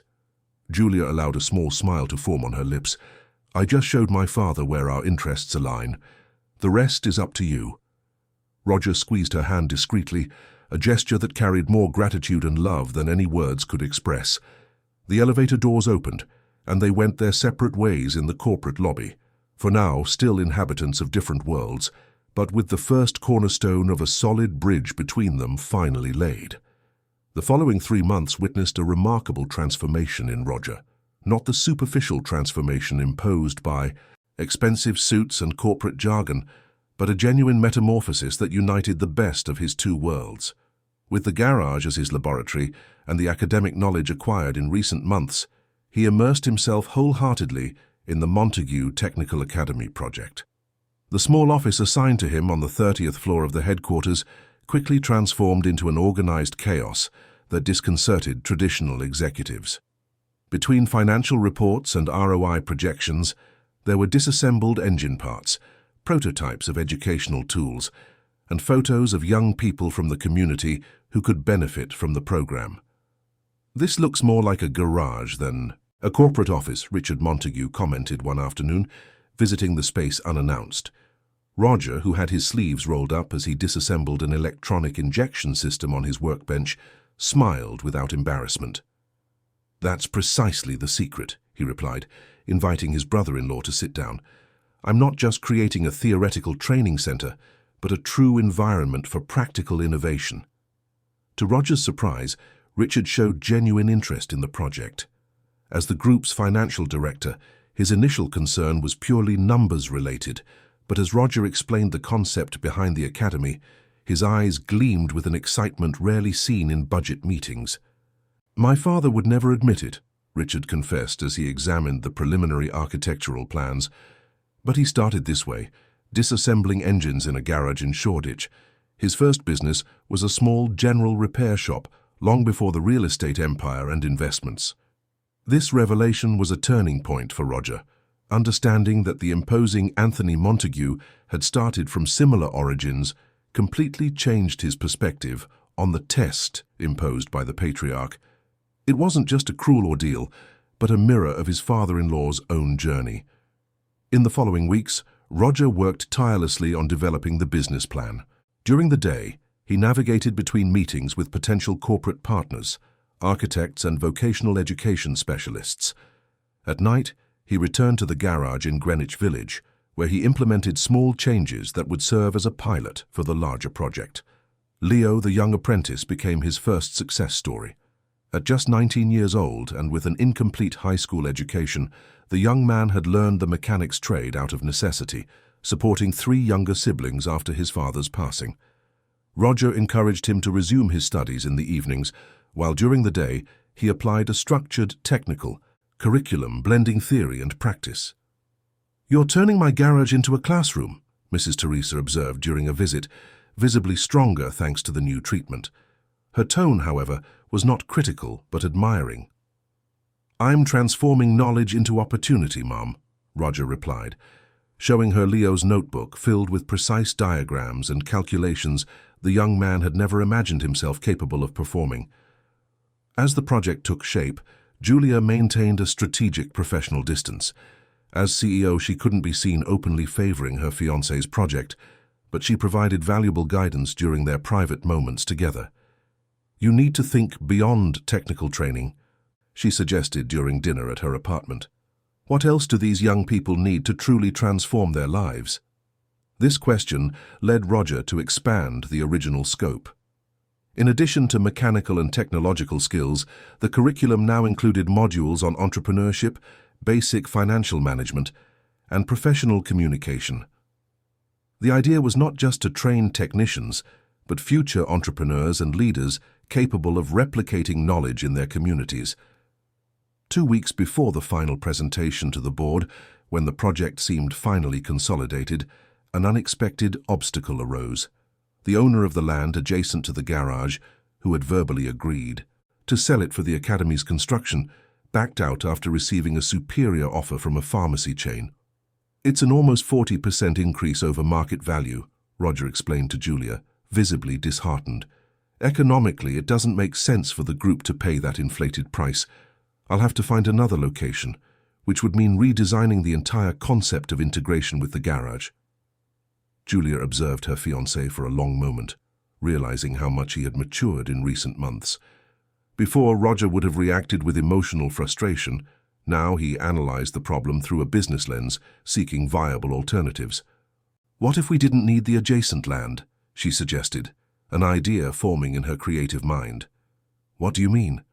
[SPEAKER 1] Julia allowed a small smile to form on her lips. "I just showed my father where our interests align. The rest is up to you." Roger squeezed her hand discreetly, a gesture that carried more gratitude and love than any words could express. The elevator doors opened, and they went their separate ways in the corporate lobby, for now still inhabitants of different worlds, but with the first cornerstone of a solid bridge between them finally laid. The following 3 months witnessed a remarkable transformation in Roger, not the superficial transformation imposed by expensive suits and corporate jargon, but a genuine metamorphosis that united the best of his 2 worlds. With the garage as his laboratory and the academic knowledge acquired in recent months, he immersed himself wholeheartedly in the Montague Technical Academy project. The small office assigned to him on the 30th floor of the headquarters quickly transformed into an organized chaos that disconcerted traditional executives. Between financial reports and ROI projections, there were disassembled engine parts, prototypes of educational tools, and photos of young people from the community who could benefit from the program. "This looks more like a garage than a corporate office," Richard Montague commented one afternoon, visiting the space unannounced. Roger, who had his sleeves rolled up as he disassembled an electronic injection system on his workbench, smiled without embarrassment. "That's precisely the secret," he replied, inviting his brother-in-law to sit down. "I'm not just creating a theoretical training center, but a true environment for practical innovation." To Roger's surprise, Richard showed genuine interest in the project. As the group's financial director, his initial concern was purely numbers-related, but as Roger explained the concept behind the academy, his eyes gleamed with an excitement rarely seen in budget meetings. "My father would never admit it," Richard confessed as he examined the preliminary architectural plans. "But he started this way, disassembling engines in a garage in Shoreditch. His first business was a small general repair shop, long before the real estate empire and investments." This revelation was a turning point for Roger. Understanding that the imposing Anthony Montague had started from similar origins completely changed his perspective on the test imposed by the patriarch. It wasn't just a cruel ordeal, but a mirror of his father-in-law's own journey. In the following weeks, Roger worked tirelessly on developing the business plan. During the day, he navigated between meetings with potential corporate partners, architects and vocational education specialists. At night, he returned to the garage in Greenwich Village, where he implemented small changes that would serve as a pilot for the larger project. Leo, the young apprentice, became his first success story. At just 19 years old and with an incomplete high school education, the young man had learned the mechanic's trade out of necessity, supporting 3 younger siblings after his father's passing. Roger encouraged him to resume his studies in the evenings, while during the day he applied a structured, technical curriculum blending theory and practice. "You're turning my garage into a classroom," Mrs. Teresa observed during a visit, visibly stronger thanks to the new treatment. Her tone, however, was not critical but admiring. "I'm transforming knowledge into opportunity, Mom," Roger replied, showing her Leo's notebook filled with precise diagrams and calculations the young man had never imagined himself capable of performing. As the project took shape, Julia maintained a strategic professional distance. As CEO, she couldn't be seen openly favoring her fiancé's project, but she provided valuable guidance during their private moments together. "You need to think beyond technical training," she suggested during dinner at her apartment. "What else do these young people need to truly transform their lives?" This question led Roger to expand the original scope. In addition to mechanical and technological skills, the curriculum now included modules on entrepreneurship, basic financial management, and professional communication. The idea was not just to train technicians, but future entrepreneurs and leaders capable of replicating knowledge in their communities. 2 weeks before the final presentation to the board, when the project seemed finally consolidated, an unexpected obstacle arose. The owner of the land adjacent to the garage, who had verbally agreed to sell it for the academy's construction, backed out after receiving a superior offer from a pharmacy chain. "It's an almost 40% increase over market value," Roger explained to Julia, visibly disheartened. "Economically, it doesn't make sense for the group to pay that inflated price. I'll have to find another location, which would mean redesigning the entire concept of integration with the garage." Julia observed her fiancé for a long moment, realizing how much he had matured in recent months. Before, Roger would have reacted with emotional frustration. Now he analyzed the problem through a business lens, seeking viable alternatives. "What if we didn't need the adjacent land?" she suggested, an idea forming in her creative mind. "What do you mean?"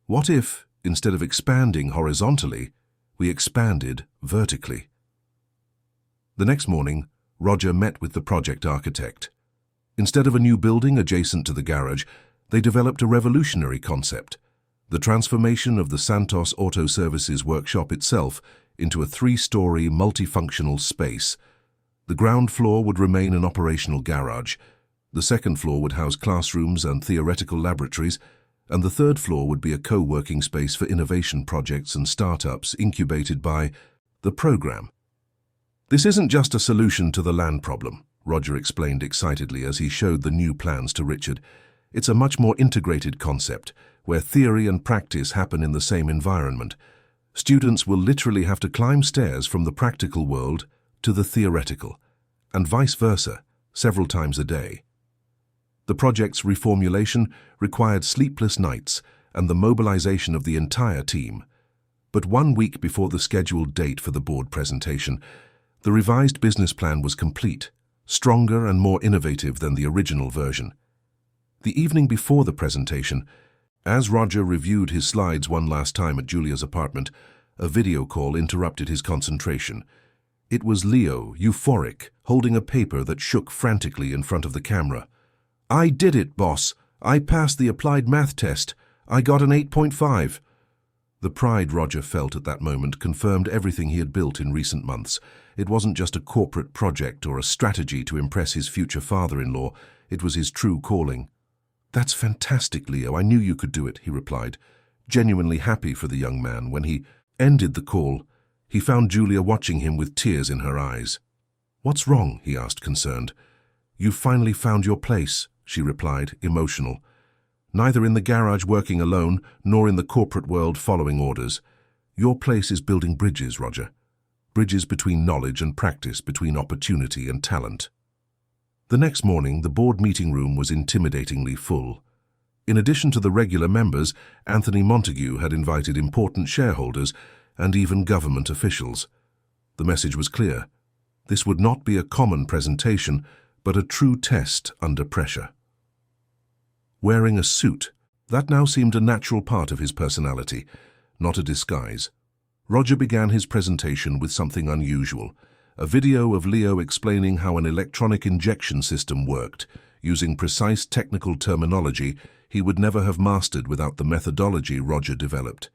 [SPEAKER 1] "What if, instead of expanding horizontally, we expanded vertically?" The next morning, Roger met with the project architect. Instead of a new building adjacent to the garage, they developed a revolutionary concept: the transformation of the Santos Auto Services workshop itself into a 3-story multifunctional space. The ground floor would remain an operational garage, The second floor would house classrooms and theoretical laboratories, and the third floor would be a co-working space for innovation projects and startups incubated by the program. This isn't just a solution to the land problem, Roger explained excitedly as he showed the new plans to Richard. It's a much more integrated concept, where theory and practice happen in the same environment. Students will literally have to climb stairs from the practical world to the theoretical, and vice versa, several times a day. The project's reformulation required sleepless nights and the mobilization of the entire team. But 1 week before the scheduled date for the board presentation, the revised business plan was complete, stronger and more innovative than the original version. The evening before the presentation, as Roger reviewed his slides one last time at Julia's apartment, a video call interrupted his concentration. It was Leo, euphoric, holding a paper that shook frantically in front of the camera. "I did it, boss. I passed the applied math test. I got an 8.5. The pride Roger felt at that moment confirmed everything he had built in recent months. It wasn't just a corporate project or a strategy to impress his future father-in-law. It was his true calling. "That's fantastic, Leo. I knew you could do it," he replied, genuinely happy for the young man. When he ended the call, he found Julia watching him with tears in her eyes. "What's wrong?" he asked, concerned. "You've finally found your place," she replied, emotional. "Neither in the garage working alone, nor in the corporate world following orders. Your place is building bridges, Roger. Bridges between knowledge and practice, between opportunity and talent." The next morning, the board meeting room was intimidatingly full. In addition to the regular members, Anthony Montague had invited important shareholders and even government officials. The message was clear. This would not be a common presentation, but a true test under pressure. Wearing a suit, that now seemed a natural part of his personality, not a disguise. Roger began his presentation with something unusual, a video of Leo explaining how an electronic injection system worked, using precise technical terminology he would never have mastered without the methodology Roger developed.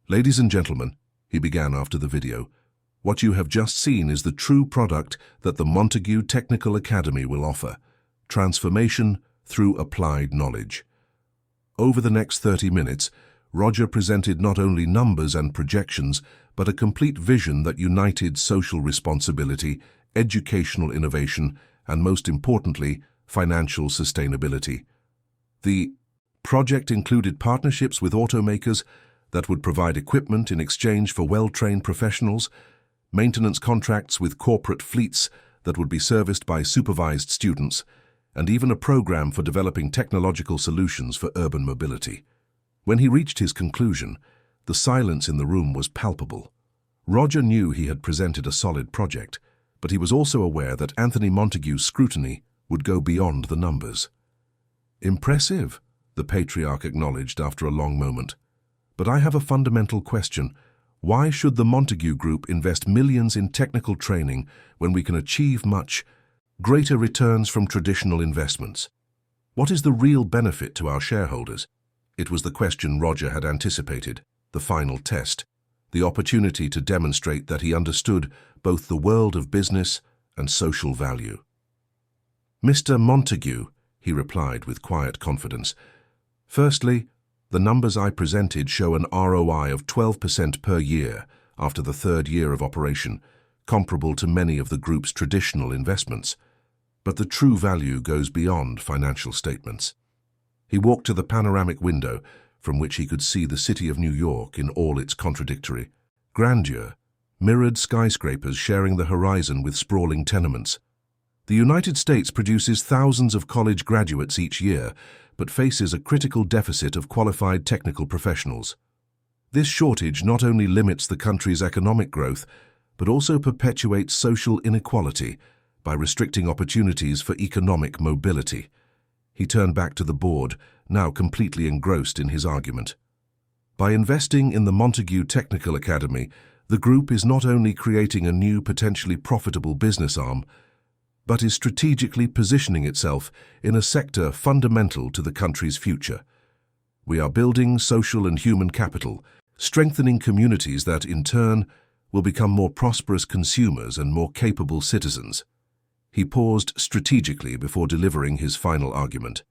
[SPEAKER 1] "Ladies and gentlemen," he began after the video, "what you have just seen is the true product that the Montague Technical Academy will offer: transformation through applied knowledge." Over the next 30 minutes, Roger presented not only numbers and projections, but a complete vision that united social responsibility, educational innovation, and most importantly, financial sustainability. The project included partnerships with automakers that would provide equipment in exchange for well-trained professionals, maintenance contracts with corporate fleets that would be serviced by supervised students, and even a program for developing technological solutions for urban mobility. When he reached his conclusion, the silence in the room was palpable. Roger knew he had presented a solid project, but he was also aware that Anthony Montague's scrutiny would go beyond the numbers. "Impressive," the patriarch acknowledged after a long moment. "But I have a fundamental question. Why should the Montague Group invest millions in technical training when we can achieve much greater returns from traditional investments? What is the real benefit to our shareholders?" It was the question Roger had anticipated, the final test, the opportunity to demonstrate that he understood both the world of business and social value. "Mr. Montague," he replied with quiet confidence, "firstly, the numbers I presented show an ROI of 12% per year after the third year of operation, comparable to many of the group's traditional investments. But the true value goes beyond financial statements." He walked to the panoramic window, from which he could see the city of New York in all its contradictory grandeur, mirrored skyscrapers sharing the horizon with sprawling tenements. The United States produces thousands of college graduates each year, but faces a critical deficit of qualified technical professionals. This shortage not only limits the country's economic growth, but also perpetuates social inequality by restricting opportunities for economic mobility. He turned back to the board, now completely engrossed in his argument. By investing in the Montague Technical Academy, the group is not only creating a new, potentially profitable business arm, but is strategically positioning itself in a sector fundamental to the country's future. We are building social and human capital, strengthening communities that, in turn, will become more prosperous consumers and more capable citizens. He paused strategically before delivering his final argument.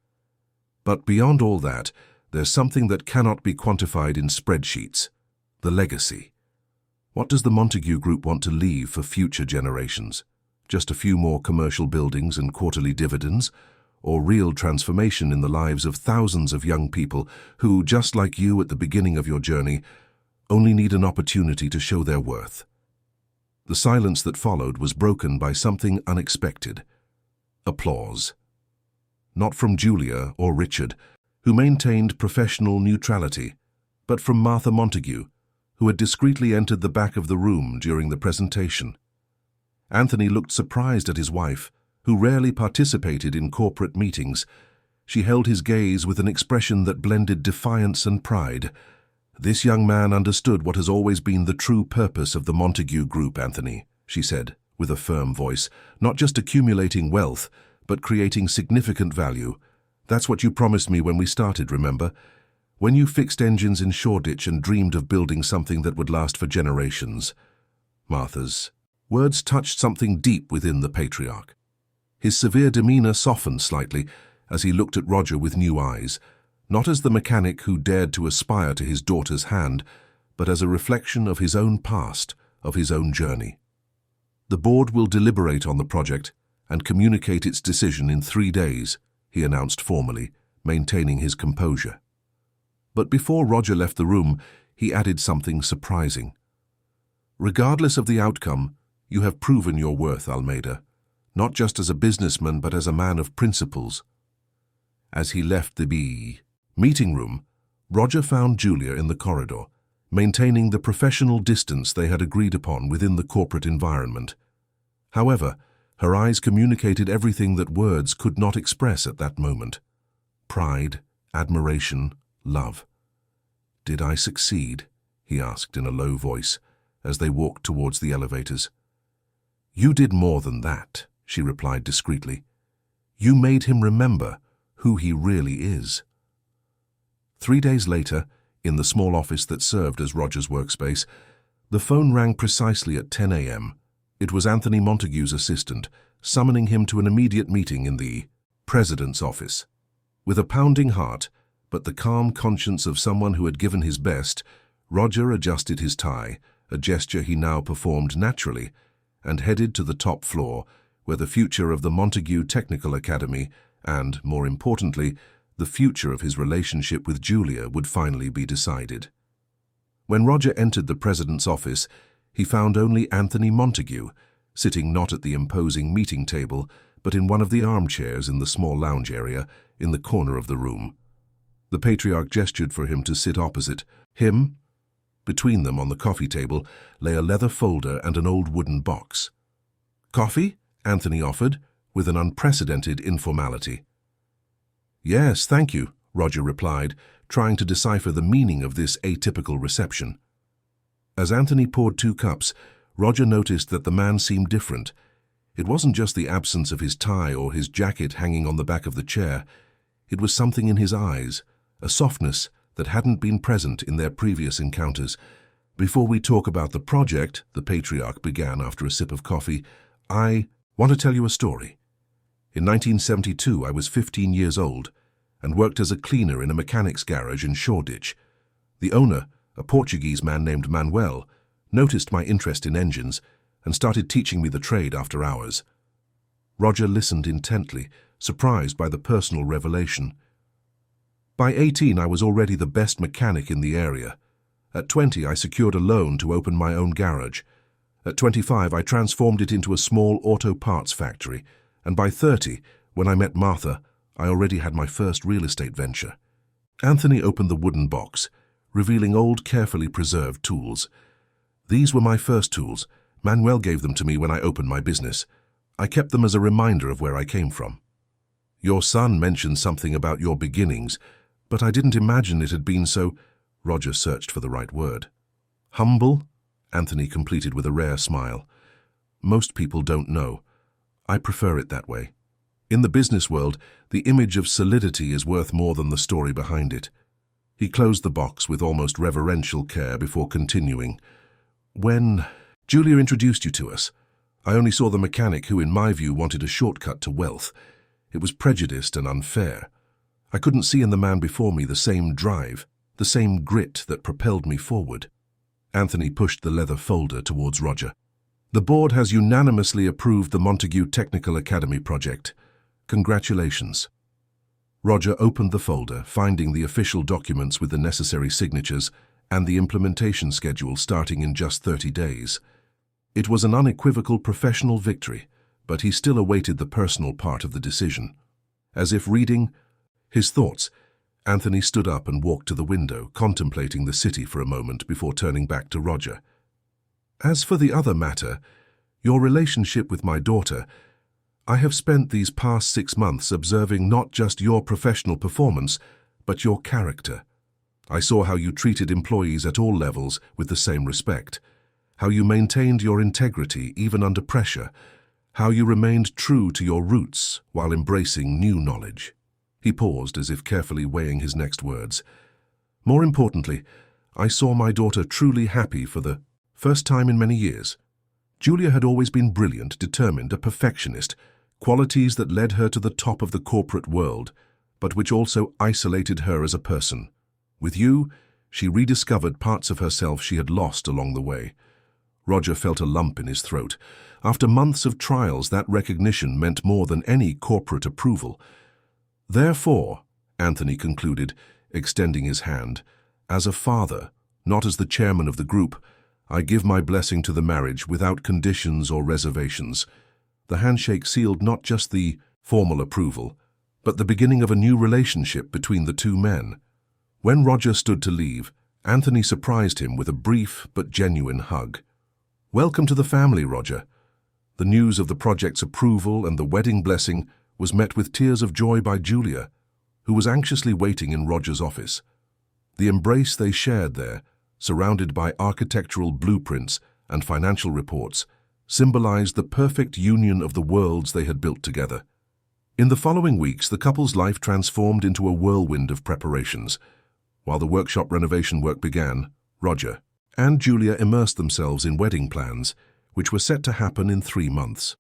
[SPEAKER 1] But beyond all that, there's something that cannot be quantified in spreadsheets: the legacy. What does the Montague Group want to leave for future generations? Just a few more commercial buildings and quarterly dividends? Or real transformation in the lives of thousands of young people who, just like you at the beginning of your journey, only need an opportunity to show their worth? The silence that followed was broken by something unexpected: applause. Not from Julia or Richard, who maintained professional neutrality, but from Martha Montague, who had discreetly entered the back of the room during the presentation. Anthony looked surprised at his wife, who rarely participated in corporate meetings. She held his gaze with an expression that blended defiance and pride. "This young man understood what has always been the true purpose of the Montague Group, Anthony," she said, with a firm voice. "Not just accumulating wealth, but creating significant value. That's what you promised me when we started, remember? When you fixed engines in Shoreditch and dreamed of building something that would last for generations." Martha's words touched something deep within the patriarch. His severe demeanor softened slightly as he looked at Roger with new eyes, not as the mechanic who dared to aspire to his daughter's hand, but as a reflection of his own past, of his own journey. "The board will deliberate on the project and communicate its decision in 3 days," he announced formally, maintaining his composure. But before Roger left the room, he added something surprising. "Regardless of the outcome, you have proven your worth, Almeida, not just as a businessman but as a man of principles." As he left the meeting room, Roger found Julia in the corridor, maintaining the professional distance they had agreed upon within the corporate environment. However, her eyes communicated everything that words could not express at that moment: pride, admiration, love. "Did I succeed?" he asked in a low voice as they walked towards the elevators. "You did more than that," she replied discreetly. "You made him remember who he really is." 3 days later, in the small office that served as Roger's workspace, the phone rang precisely at 10 a.m. It was Anthony Montague's assistant, summoning him to an immediate meeting in the president's office. With a pounding heart, but the calm conscience of someone who had given his best, Roger adjusted his tie, a gesture he now performed naturally, and headed to the top floor, where the future of the Montague Technical Academy and, more importantly, the future of his relationship with Julia would finally be decided. When Roger entered the president's office, he found only Anthony Montague, sitting not at the imposing meeting table, but in one of the armchairs in the small lounge area in the corner of the room. The patriarch gestured for him to sit opposite him. Between them on the coffee table lay a leather folder and an old wooden box. "Coffee?" Anthony offered, with an unprecedented informality. "Yes, thank you," Roger replied, trying to decipher the meaning of this atypical reception. As Anthony poured 2 cups, Roger noticed that the man seemed different. It wasn't just the absence of his tie or his jacket hanging on the back of the chair. It was something in his eyes, a softness that hadn't been present in their previous encounters. "Before we talk about the project," the patriarch began after a sip of coffee, "I want to tell you a story. In 1972, I was 15 years old and worked as a cleaner in a mechanic's garage in Shoreditch. The owner, a Portuguese man named Manuel, noticed my interest in engines and started teaching me the trade after hours." Roger listened intently, surprised by the personal revelation. "By 18, I was already the best mechanic in the area. At 20, I secured a loan to open my own garage. At 25, I transformed it into a small auto parts factory, and by 30, when I met Martha, I already had my first real estate venture." Anthony opened the wooden box, revealing old, carefully preserved tools. "These were my first tools. Manuel gave them to me when I opened my business. I kept them as a reminder of where I came from. Your son mentioned something about your beginnings, but I didn't imagine it had been so—" Roger searched for the right word. "Humble?" Anthony completed with a rare smile. "Most people don't know. I prefer it that way. In the business world, the image of solidity is worth more than the story behind it." He closed the box with almost reverential care before continuing. "When Julia introduced you to us, I only saw the mechanic who, in my view, wanted a shortcut to wealth. It was prejudiced and unfair. I couldn't see in the man before me the same drive, the same grit that propelled me forward. Anthony pushed the leather folder towards Roger. The board has unanimously approved the Montague Technical Academy project. Congratulations. Roger opened the folder, finding the official documents with the necessary signatures and the implementation schedule starting in just 30 days. It was an unequivocal professional victory, but he still awaited the personal part of the decision. As if reading his thoughts, Anthony stood up and walked to the window, contemplating the city for a moment before turning back to Roger. As for the other matter, your relationship with my daughter, I have spent these past 6 months observing not just your professional performance, but your character. I saw how you treated employees at all levels with the same respect, how you maintained your integrity even under pressure, how you remained true to your roots while embracing new knowledge. He paused as if carefully weighing his next words. More importantly, I saw my daughter truly happy for the first time in many years. Julia had always been brilliant, determined, a perfectionist, qualities that led her to the top of the corporate world, but which also isolated her as a person. With you, she rediscovered parts of herself she had lost along the way. Roger felt a lump in his throat. After months of trials, that recognition meant more than any corporate approval. Therefore, Anthony concluded, extending his hand, as a father, not as the chairman of the group, I give my blessing to the marriage without conditions or reservations. The handshake sealed not just the formal approval, but the beginning of a new relationship between the two men. When Roger stood to leave, Anthony surprised him with a brief but genuine hug. Welcome to the family, Roger. The news of the project's approval and the wedding blessing was met with tears of joy by Julia, who was anxiously waiting in Roger's office. The embrace they shared there, surrounded by architectural blueprints and financial reports, symbolized the perfect union of the worlds they had built together. In the following weeks, the couple's life transformed into a whirlwind of preparations. While the workshop renovation work began, Roger and Julia immersed themselves in wedding plans, which were set to happen in 3 months.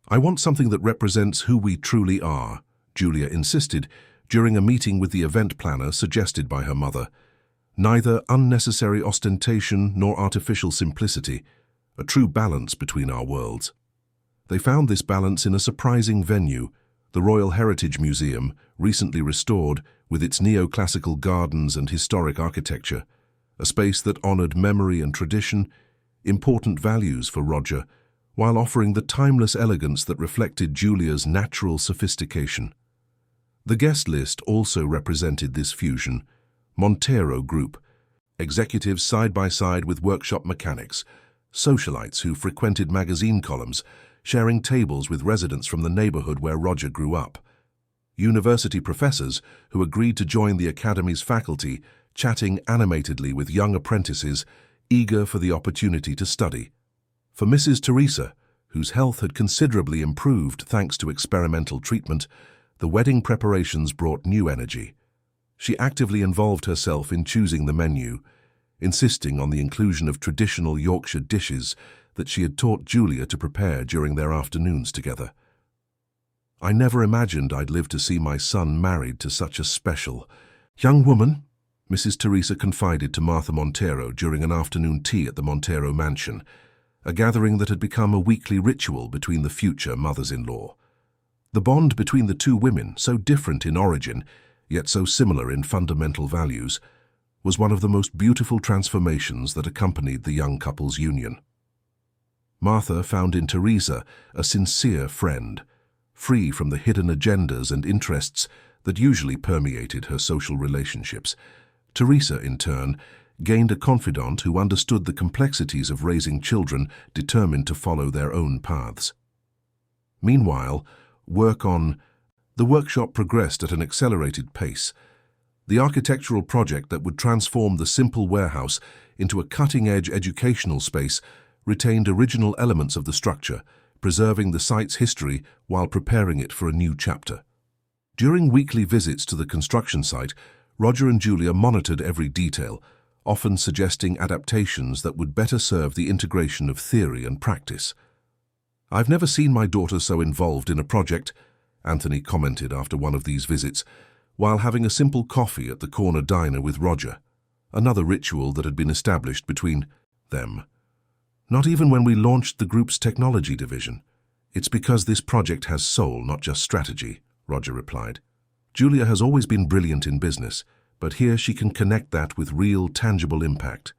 [SPEAKER 1] I want something that represents who we truly are, Julia insisted during a meeting with the event planner suggested by her mother. Neither unnecessary ostentation nor artificial simplicity, a true balance between our worlds. They found this balance in a surprising venue, the Royal Heritage Museum, recently restored with its neoclassical gardens and historic architecture, a space that honored memory and tradition, important values for Roger, while offering the timeless elegance that reflected Julia's natural sophistication. The guest list also represented this fusion. Montero Group, executives side by side with workshop mechanics, socialites who frequented magazine columns, sharing tables with residents from the neighborhood where Roger grew up. University professors who agreed to join the academy's faculty, chatting animatedly with young apprentices eager for the opportunity to study. For Mrs. Teresa, whose health had considerably improved thanks to experimental treatment, the wedding preparations brought new energy. She actively involved herself in choosing the menu, insisting on the inclusion of traditional Yorkshire dishes that she had taught Julia to prepare during their afternoons together. I never imagined I'd live to see my son married to such a special young woman, Mrs. Teresa confided to Martha Montero during an afternoon tea at the Montero mansion, a gathering that had become a weekly ritual between the future mothers-in-law. The bond between the two women, so different in origin, yet so similar in fundamental values, was one of the most beautiful transformations that accompanied the young couple's union. Martha found in Teresa a sincere friend, free from the hidden agendas and interests that usually permeated her social relationships. Teresa, in turn, gained a confidant who understood the complexities of raising children determined to follow their own paths. Meanwhile, work on the workshop progressed at an accelerated pace. The architectural project that would transform the simple warehouse into a cutting-edge educational space retained original elements of the structure, preserving the site's history while preparing it for a new chapter. During weekly visits to the construction site, Roger and Julia monitored every detail, often suggesting adaptations that would better serve the integration of theory and practice. "I've never seen my daughter so involved in a project," Anthony commented after one of these visits, while having a simple coffee at the corner diner with Roger, another ritual that had been established between them. "Not even when we launched the group's technology division. It's because this project has soul, not just strategy," Roger replied. "Julia has always been brilliant in business, but here she can connect that with real, tangible impact."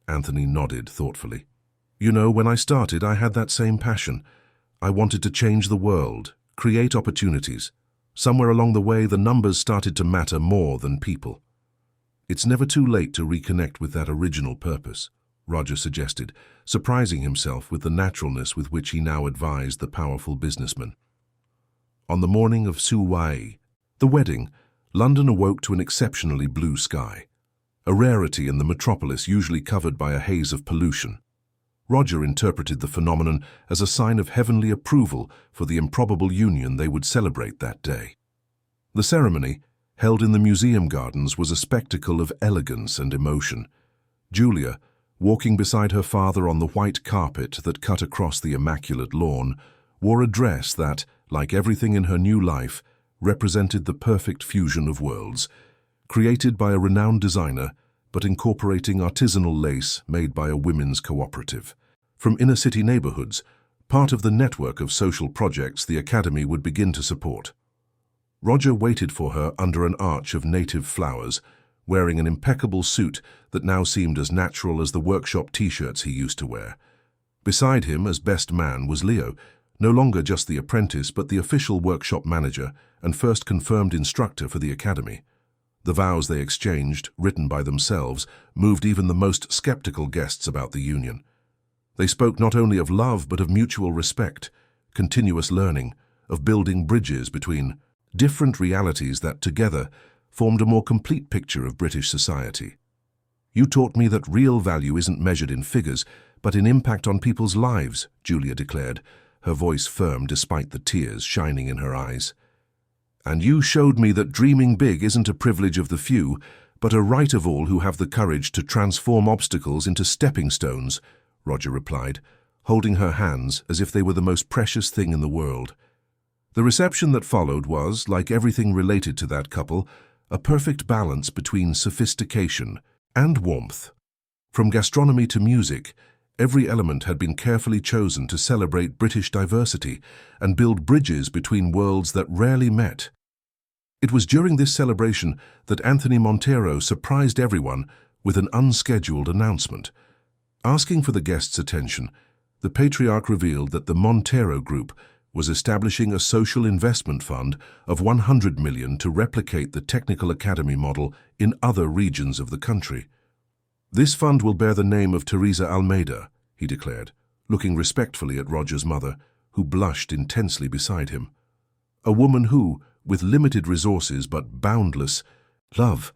[SPEAKER 1] Anthony nodded thoughtfully. "You know, when I started, I had that same passion. I wanted to change the world, create opportunities. Somewhere along the way, the numbers started to matter more than people." "It's never too late to reconnect with that original purpose," Roger suggested, surprising himself with the naturalness with which he now advised the powerful businessman. On the morning of Suwai, the wedding, London awoke to an exceptionally blue sky, a rarity in the metropolis usually covered by a haze of pollution. Roger interpreted the phenomenon as a sign of heavenly approval for the improbable union they would celebrate that day. The ceremony, held in the museum gardens, was a spectacle of elegance and emotion. Julia, walking beside her father on the white carpet that cut across the immaculate lawn, wore a dress that, like everything in her new life, represented the perfect fusion of worlds, created by a renowned designer, but incorporating artisanal lace made by a women's cooperative. From inner-city neighborhoods, part of the network of social projects the Academy would begin to support. Roger waited for her under an arch of native flowers, wearing an impeccable suit that now seemed as natural as the workshop t-shirts he used to wear. Beside him, as best man, was Leo, no longer just the apprentice but the official workshop manager and first confirmed instructor for the Academy. The vows they exchanged, written by themselves, moved even the most skeptical guests about the union. They spoke not only of love but of mutual respect, continuous learning, of building bridges between different realities that together formed a more complete picture of British society. "You taught me that real value isn't measured in figures, but in impact on people's lives," Julia declared, her voice firm despite the tears shining in her eyes. "And you showed me that dreaming big isn't a privilege of the few, but a right of all who have the courage to transform obstacles into stepping stones," Roger replied, holding her hands as if they were the most precious thing in the world. The reception that followed was, like everything related to that couple, a perfect balance between sophistication and warmth. From gastronomy to music, every element had been carefully chosen to celebrate British diversity and build bridges between worlds that rarely met. It was during this celebration that Anthony Montero surprised everyone with an unscheduled announcement. Asking for the guests' attention, the patriarch revealed that the Montero Group was establishing a social investment fund of 100 million to replicate the Technical Academy model in other regions of the country. "This fund will bear the name of Teresa Almeida," he declared, looking respectfully at Roger's mother, who blushed intensely beside him. "A woman who, with limited resources but boundless love,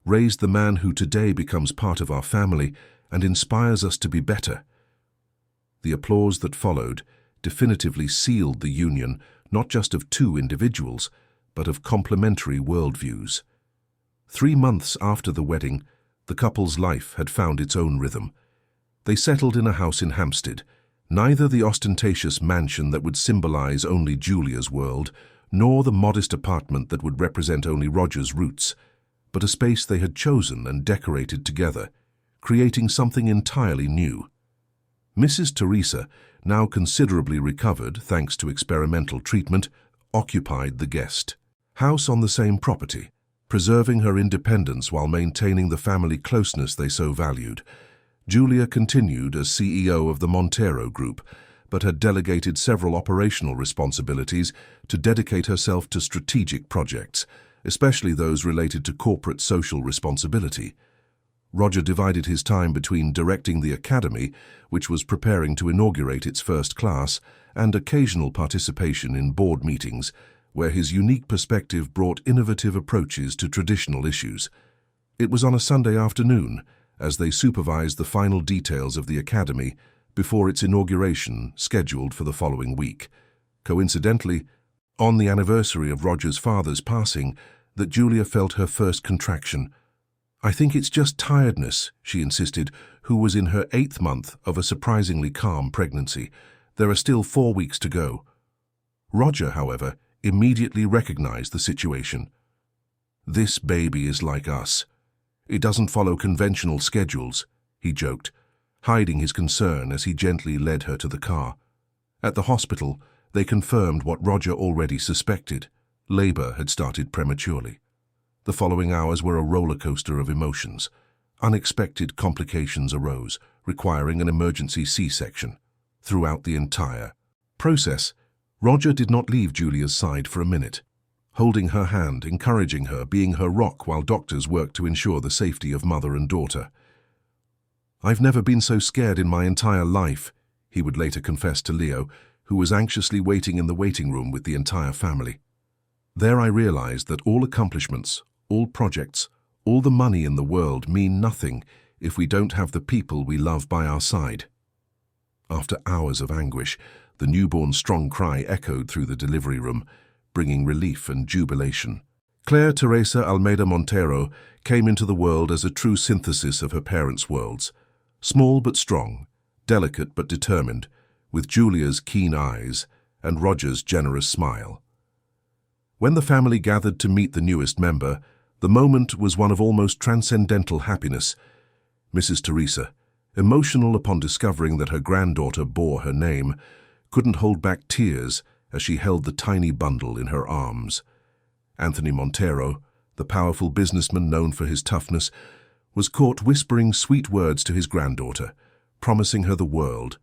[SPEAKER 1] raised the man who today becomes part of our family and inspires us to be better." The applause that followed definitively sealed the union not just of two individuals, but of complementary worldviews. 3 months after the wedding, the couple's life had found its own rhythm. They settled in a house in Hampstead, neither the ostentatious mansion that would symbolize only Julia's world, nor the modest apartment that would represent only Roger's roots, but a space they had chosen and decorated together, creating something entirely new. Mrs. Teresa, now considerably recovered thanks to experimental treatment, occupied the guest house on the same property, preserving her independence while maintaining the family closeness they so valued. Julia continued as CEO of the Montero Group, but had delegated several operational responsibilities to dedicate herself to strategic projects, especially those related to corporate social responsibility. Roger divided his time between directing the Academy, which was preparing to inaugurate its first class, and occasional participation in board meetings, where his unique perspective brought innovative approaches to traditional issues. It was on a Sunday afternoon, as they supervised the final details of the Academy before its inauguration scheduled for the following week. Coincidentally, on the anniversary of Roger's father's passing, that Julia felt her first contraction. "I think it's just tiredness," she insisted, who was in her 8th month of a surprisingly calm pregnancy. There are still 4 weeks to go. Roger, however, immediately recognized the situation. This baby is like us. It doesn't follow conventional schedules, he joked, hiding his concern as he gently led her to the car. At the hospital, they confirmed what Roger already suspected. Labor had started prematurely. The following hours were a roller coaster of emotions. Unexpected complications arose, requiring an emergency C-section. Throughout the entire process, Roger did not leave Julia's side for a minute, holding her hand, encouraging her, being her rock while doctors worked to ensure the safety of mother and daughter. "I've never been so scared in my entire life," he would later confess to Leo, who was anxiously waiting in the waiting room with the entire family. "There I realized that all accomplishments, all projects, all the money in the world mean nothing if we don't have the people we love by our side." After hours of anguish, the newborn's strong cry echoed through the delivery room, bringing relief and jubilation. Claire Teresa Almeida Montero came into the world as a true synthesis of her parents' worlds. Small but strong, delicate but determined, with Julia's keen eyes and Roger's generous smile. When the family gathered to meet the newest member, the moment was one of almost transcendental happiness. Mrs. Teresa, emotional upon discovering that her granddaughter bore her name, couldn't hold back tears as she held the tiny bundle in her arms. Anthony Montero, the powerful businessman known for his toughness, was caught whispering sweet words to his granddaughter, promising her the world.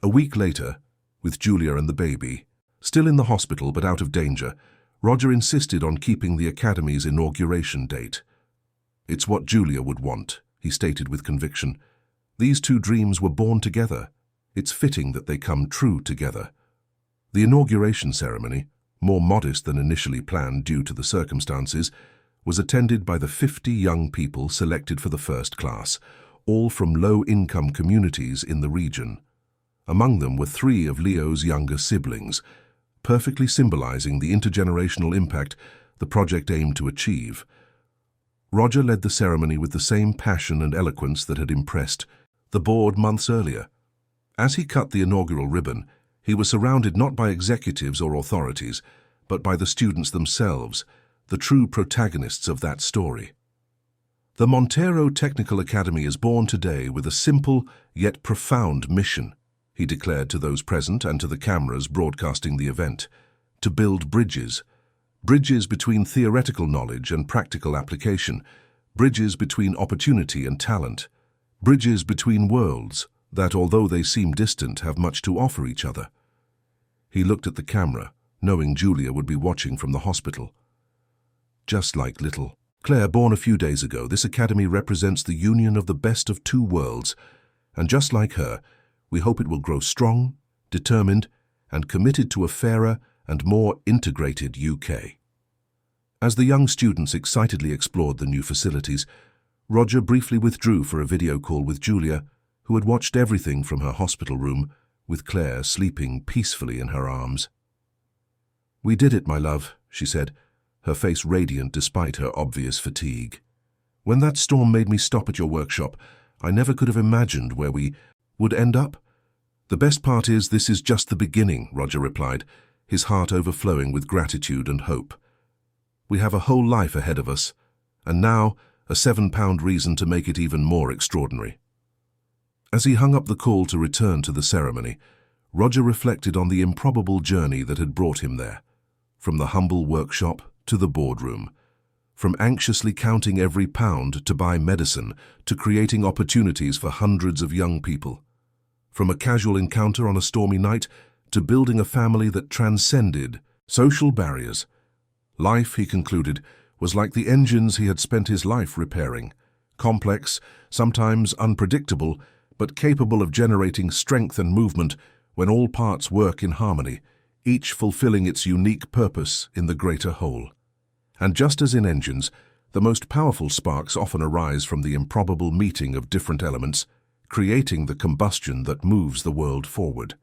[SPEAKER 1] A week later, with Julia and the baby, still in the hospital but out of danger, Roger insisted on keeping the Academy's inauguration date. "It's what Julia would want," he stated with conviction. "These two dreams were born together. It's fitting that they come true together." The inauguration ceremony, more modest than initially planned due to the circumstances, was attended by the 50 young people selected for the first class, all from low-income communities in the region. Among them were 3 of Leo's younger siblings, perfectly symbolizing the intergenerational impact the project aimed to achieve. Roger led the ceremony with the same passion and eloquence that had impressed the board months earlier. As he cut the inaugural ribbon, he was surrounded not by executives or authorities, but by the students themselves, the true protagonists of that story. "The Montero Technical Academy is born today with a simple yet profound mission," he declared to those present and to the cameras broadcasting the event: "to build bridges. Bridges between theoretical knowledge and practical application, bridges between opportunity and talent, bridges between worlds that, although they seem distant, have much to offer each other." He looked at the camera, knowing Julia would be watching from the hospital. "Just like little Claire, born a few days ago, this academy represents the union of the best of 2 worlds, and just like her, we hope it will grow strong, determined, and committed to a fairer and more integrated UK." As the young students excitedly explored the new facilities, Roger briefly withdrew for a video call with Julia, who had watched everything from her hospital room, with Claire sleeping peacefully in her arms. "We did it, my love," she said, her face radiant despite her obvious fatigue. "When that storm made me stop at your workshop, I never could have imagined where we would end up." "The best part is this is just the beginning," Roger replied, his heart overflowing with gratitude and hope. "We have a whole life ahead of us, and now a £7 reason to make it even more extraordinary." As he hung up the call to return to the ceremony, Roger reflected on the improbable journey that had brought him there, from the humble workshop to the boardroom, from anxiously counting every pound to buy medicine to creating opportunities for hundreds of young people, from a casual encounter on a stormy night to building a family that transcended social barriers. Life, he concluded, was like the engines he had spent his life repairing, complex, sometimes unpredictable, but capable of generating strength and movement when all parts work in harmony, each fulfilling its unique purpose in the greater whole. And just as in engines, the most powerful sparks often arise from the improbable meeting of different elements, creating the combustion that moves the world forward.